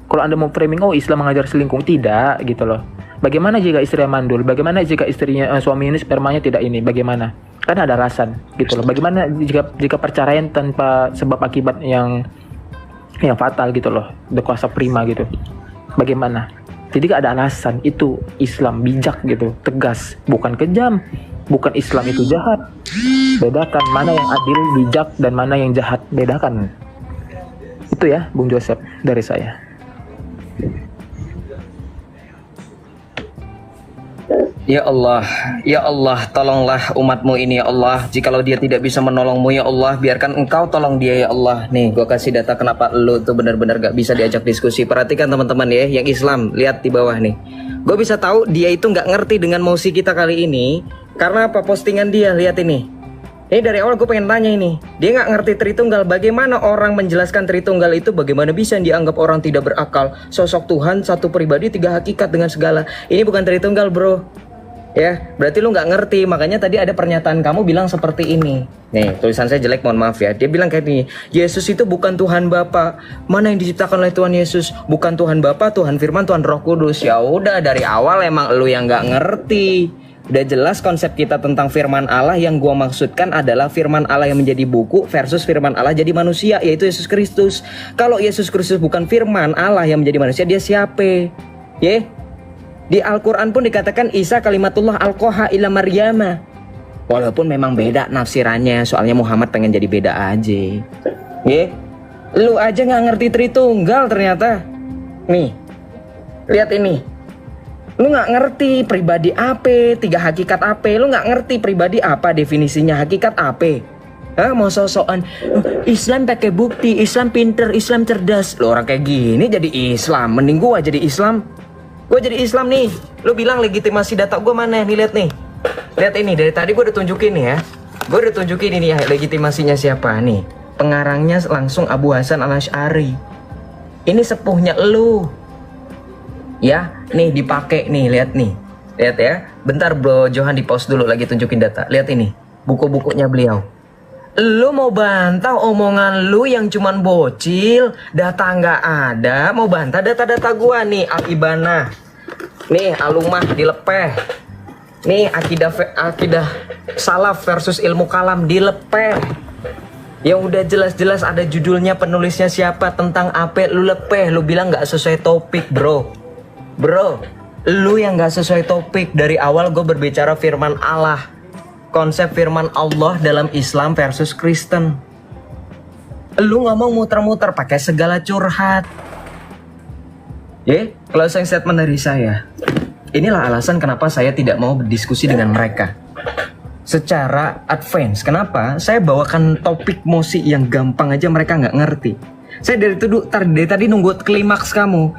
Kalau Anda mau framing, oh Islam mengajar selingkuh, tidak gitu loh. Bagaimana jika istrinya mandul? Bagaimana jika istrinya suami ini spermanya tidak ini? Bagaimana? Kan ada alasan gitu loh. Bagaimana jika perceraian tanpa sebab akibat yang fatal gitu loh, berkuasa prima gitu? Bagaimana? Jadi ada alasan. Itu Islam bijak gitu, tegas, bukan kejam. Bukan Islam itu jahat. Bedakan mana yang adil, bijak, dan mana yang jahat. Bedakan. Itu ya, Bung Joseph dari saya. Ya Allah, tolonglah umatmu ini ya Allah. Jikalau dia tidak bisa menolongmu ya Allah, biarkan engkau tolong dia ya Allah. Nih, gua kasih data kenapa lu tuh benar-benar gak bisa diajak diskusi. Perhatikan teman-teman ya, yang Islam, lihat di bawah nih. Gue bisa tahu dia itu gak ngerti dengan mosi kita kali ini. Karena apa? Postingan dia, lihat ini. Ini dari awal gue pengen tanya ini. Dia gak ngerti Tritunggal. Bagaimana orang menjelaskan Tritunggal itu? Bagaimana bisa dianggap orang tidak berakal? Sosok Tuhan, satu pribadi, tiga hakikat dengan segala. Ini bukan Tritunggal bro. Ya, berarti lu nggak ngerti. Makanya tadi ada pernyataan kamu bilang seperti ini. Nih, tulisan saya jelek, mohon maaf ya. Dia bilang kayak gini, Yesus itu bukan Tuhan Bapa. Mana yang diciptakan oleh Tuhan Yesus? Bukan Tuhan Bapa, Tuhan Firman, Tuhan Roh Kudus. Ya udah, dari awal emang lu yang nggak ngerti. Udah jelas konsep kita tentang firman Allah. Yang gua maksudkan adalah firman Allah yang menjadi buku versus firman Allah jadi manusia, yaitu Yesus Kristus. Kalau Yesus Kristus bukan firman Allah yang menjadi manusia, dia siapa? Di Al-Quran pun dikatakan Isa kalimatullah alqaha ila Maryama. Walaupun memang beda nafsirannya, soalnya Muhammad pengen jadi beda aja. Lu aja gak ngerti Tritunggal ternyata. Nih, lihat ini. Lu gak ngerti pribadi apa, tiga hakikat apa. Lu gak ngerti pribadi apa, definisinya hakikat apa. Mau so-soan Islam pakai bukti, Islam pinter, Islam cerdas. Lu orang kayak gini jadi Islam, mending gua jadi Islam. Gue jadi Islam nih. Lu bilang legitimasi data gue mana? Nih lihat nih. Lihat ini, dari tadi gue udah tunjukin nih ya. Gue udah tunjukin ini ya, legitimasinya siapa nih. Pengarangnya langsung Abu Hasan Al-Asy'ari. Ini sepuhnya lu. Ya, nih dipakai nih, lihat nih. Lihat ya. Bentar bro, Johan di pause dulu lagi tunjukin data. Lihat ini, buku-bukunya beliau. Lu mau bantah omongan lu yang cuman bocil, data nggak ada, mau bantah data-data gua nih, Al-Ibanah, nih Alumah dilepeh, nih akidah salaf versus ilmu kalam dilepeh, yang udah jelas-jelas ada judulnya, penulisnya siapa, tentang apa, lu lepeh, lu bilang nggak sesuai topik bro, lu yang nggak sesuai topik. Dari awal gue berbicara firman Allah. Konsep firman Allah dalam Islam versus Kristen. Lu ngomong muter-muter pakai segala curhat. Closing statement dari saya. Inilah alasan kenapa saya tidak mau berdiskusi dengan mereka secara advance. Kenapa? Saya bawakan topik mosi yang gampang aja mereka nggak ngerti. Saya dari tadi nunggu klimaks kamu.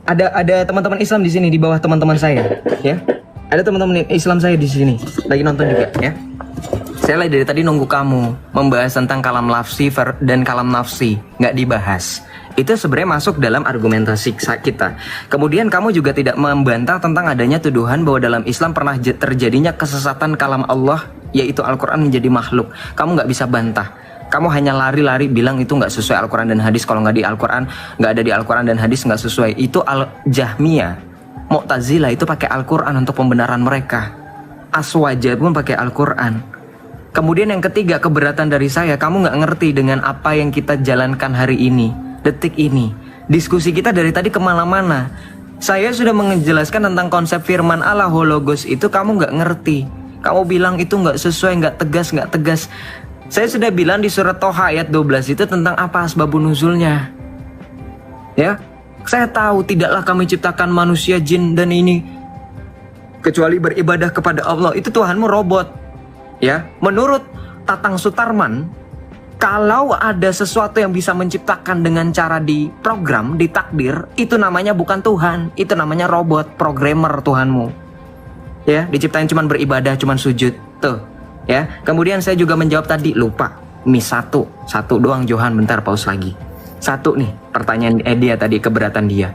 Ada teman-teman Islam di sini di bawah teman-teman saya, ya. Ada teman-teman Islam saya di sini lagi nonton juga ya. Saya lagi dari tadi nunggu kamu membahas tentang kalam lafsi dan kalam nafsi, nggak dibahas. Itu sebenarnya masuk dalam argumentasi kita. Kemudian kamu juga tidak membantah tentang adanya tuduhan bahwa dalam Islam pernah terjadinya kesesatan kalam Allah, yaitu Al-Quran menjadi makhluk. Kamu nggak bisa bantah. Kamu hanya lari-lari bilang itu nggak sesuai Al-Quran dan hadis. Kalau nggak di Al-Quran, nggak ada di Al-Quran dan hadis, nggak sesuai. Itu Al-Jahmiyah, Mu'tazilah itu pakai Al-Quran untuk pembenaran mereka. Aswaja pun pakai Al-Quran. Kemudian yang ketiga, keberatan dari saya, kamu nggak ngerti dengan apa yang kita jalankan hari ini, detik ini. Diskusi kita dari tadi kemana-mana. Saya sudah menjelaskan tentang konsep firman Allah hologos itu, kamu nggak ngerti. Kamu bilang itu nggak sesuai, nggak tegas. Saya sudah bilang di surat Toha ayat 12 itu tentang apa asbabun nuzulnya. Ya, saya tahu tidaklah kami ciptakan manusia, jin, dan ini kecuali beribadah kepada Allah. Itu Tuhanmu robot. Ya, menurut Tatang Sutarman, kalau ada sesuatu yang bisa menciptakan dengan cara diprogram, ditakdir, itu namanya bukan Tuhan, itu namanya robot, programmer Tuhanmu. Ya, diciptain cuman beribadah, cuman sujud. Tuh, ya. Kemudian saya juga menjawab tadi, lupa. Satu doang Johan, bentar pause lagi. Satu nih, pertanyaan dia tadi, keberatan dia.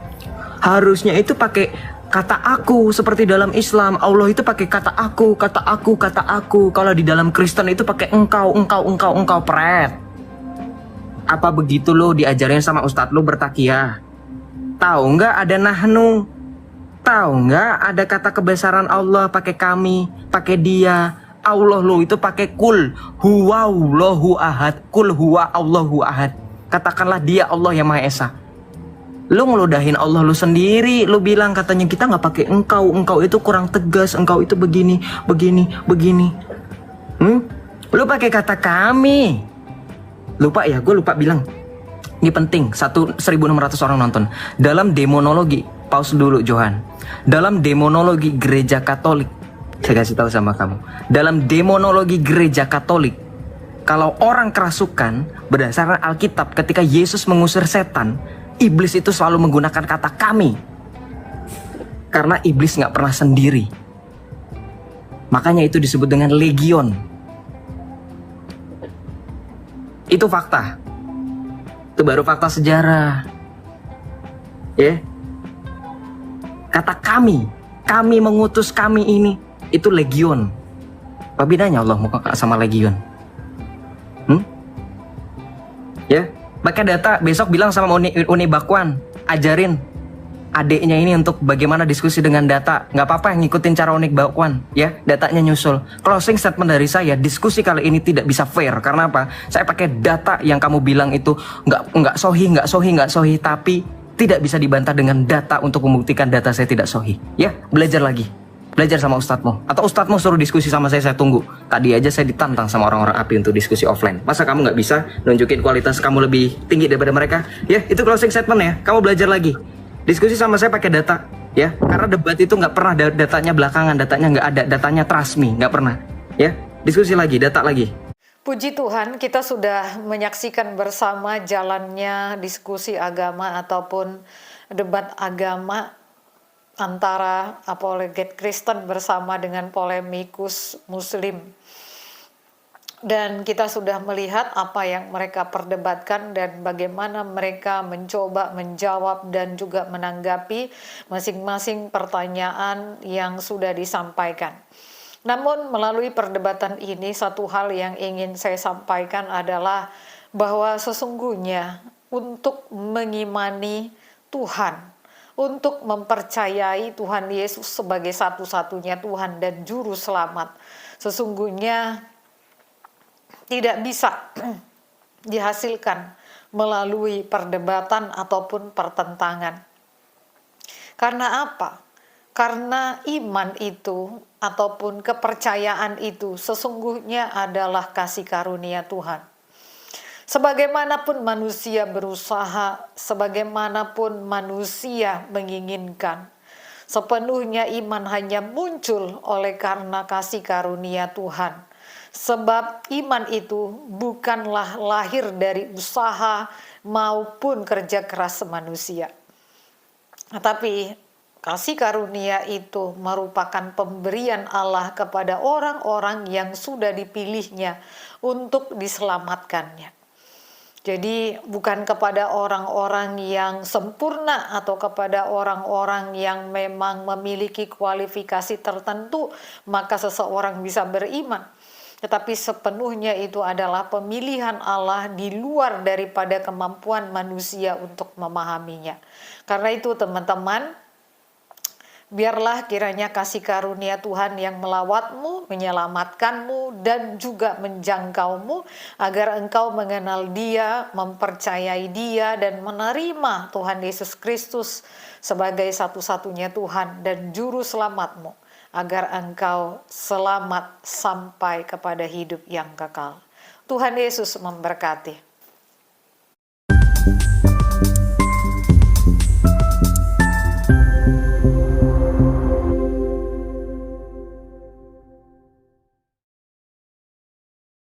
Harusnya itu pakai kata aku, seperti dalam Islam Allah itu pakai kata aku. Kalau di dalam Kristen itu pakai engkau, pret. Apa begitu lo diajarin sama ustadz lo bertakiyah? Tahu nggak ada nahnu? Tahu nggak ada kata kebesaran Allah pakai kami, pakai dia? Allah lo itu pakai kul huwa Allahu ahad, kul huwa Allahu ahad. Katakanlah dia Allah yang Maha Esa. Lu ngeludahin Allah lu sendiri. Lu bilang katanya kita nggak pakai engkau. Engkau itu kurang tegas. Engkau itu begini. Lu pakai kata kami. Lupa ya, gue lupa bilang. Ini penting. 1.600 orang nonton. Dalam demonologi, pause dulu Johan. Dalam demonologi gereja Katolik, saya kasih tahu sama kamu. Dalam demonologi gereja Katolik, kalau orang kerasukan, berdasarkan Alkitab, ketika Yesus mengusir setan, iblis itu selalu menggunakan kata kami. Karena iblis nggak pernah sendiri. Makanya itu disebut dengan legion. Itu fakta. Itu baru fakta sejarah. Ya. Kata kami mengutus kami ini, itu legion. Apa bedanya Allah muka sama legion? Ya, pakai data. Besok bilang sama Uni Bakwan, ajarin adiknya ini untuk bagaimana diskusi dengan data. Nggak apa-apa ngikutin cara Uni Bakwan, ya, datanya nyusul. Closing statement dari saya, diskusi kali ini tidak bisa fair. Karena apa? Saya pakai data yang kamu bilang itu nggak sohi, tapi tidak bisa dibantah dengan data untuk membuktikan data saya tidak sohi. Ya, belajar lagi. Belajar sama ustadzmu. Atau ustadzmu suruh diskusi sama saya tunggu. Tadi aja saya ditantang sama orang-orang API untuk diskusi offline. Masa kamu nggak bisa nunjukin kualitas kamu lebih tinggi daripada mereka? Ya, itu closing statement ya. Kamu belajar lagi. Diskusi sama saya pakai data. Ya, karena debat itu nggak pernah datanya belakangan. Datanya nggak ada. Datanya trust me. Nggak pernah. Ya, diskusi lagi, data lagi. Puji Tuhan, kita sudah menyaksikan bersama jalannya diskusi agama ataupun debat agama antara apologet Kristen bersama dengan polemikus Muslim. Dan kita sudah melihat apa yang mereka perdebatkan dan bagaimana mereka mencoba menjawab dan juga menanggapi masing-masing pertanyaan yang sudah disampaikan. Namun melalui perdebatan ini, satu hal yang ingin saya sampaikan adalah bahwa sesungguhnya untuk mengimani Tuhan, untuk mempercayai Tuhan Yesus sebagai satu-satunya Tuhan dan Juru Selamat, sesungguhnya tidak bisa dihasilkan melalui perdebatan ataupun pertentangan. Karena apa? Karena iman itu ataupun kepercayaan itu sesungguhnya adalah kasih karunia Tuhan. Sebagaimanapun manusia berusaha, sebagaimanapun manusia menginginkan, sepenuhnya iman hanya muncul oleh karena kasih karunia Tuhan. Sebab iman itu bukanlah lahir dari usaha maupun kerja keras manusia. Tetapi kasih karunia itu merupakan pemberian Allah kepada orang-orang yang sudah dipilihnya untuk diselamatkannya. Jadi bukan kepada orang-orang yang sempurna atau kepada orang-orang yang memang memiliki kualifikasi tertentu maka seseorang bisa beriman. Tetapi sepenuhnya itu adalah pemilihan Allah di luar daripada kemampuan manusia untuk memahaminya. Karena itu teman-teman, biarlah kiranya kasih karunia Tuhan yang melawatmu, menyelamatkanmu, dan juga menjangkaumu, agar engkau mengenal Dia, mempercayai Dia, dan menerima Tuhan Yesus Kristus sebagai satu-satunya Tuhan dan Juru Selamatmu, agar engkau selamat sampai kepada hidup yang kekal. Tuhan Yesus memberkati.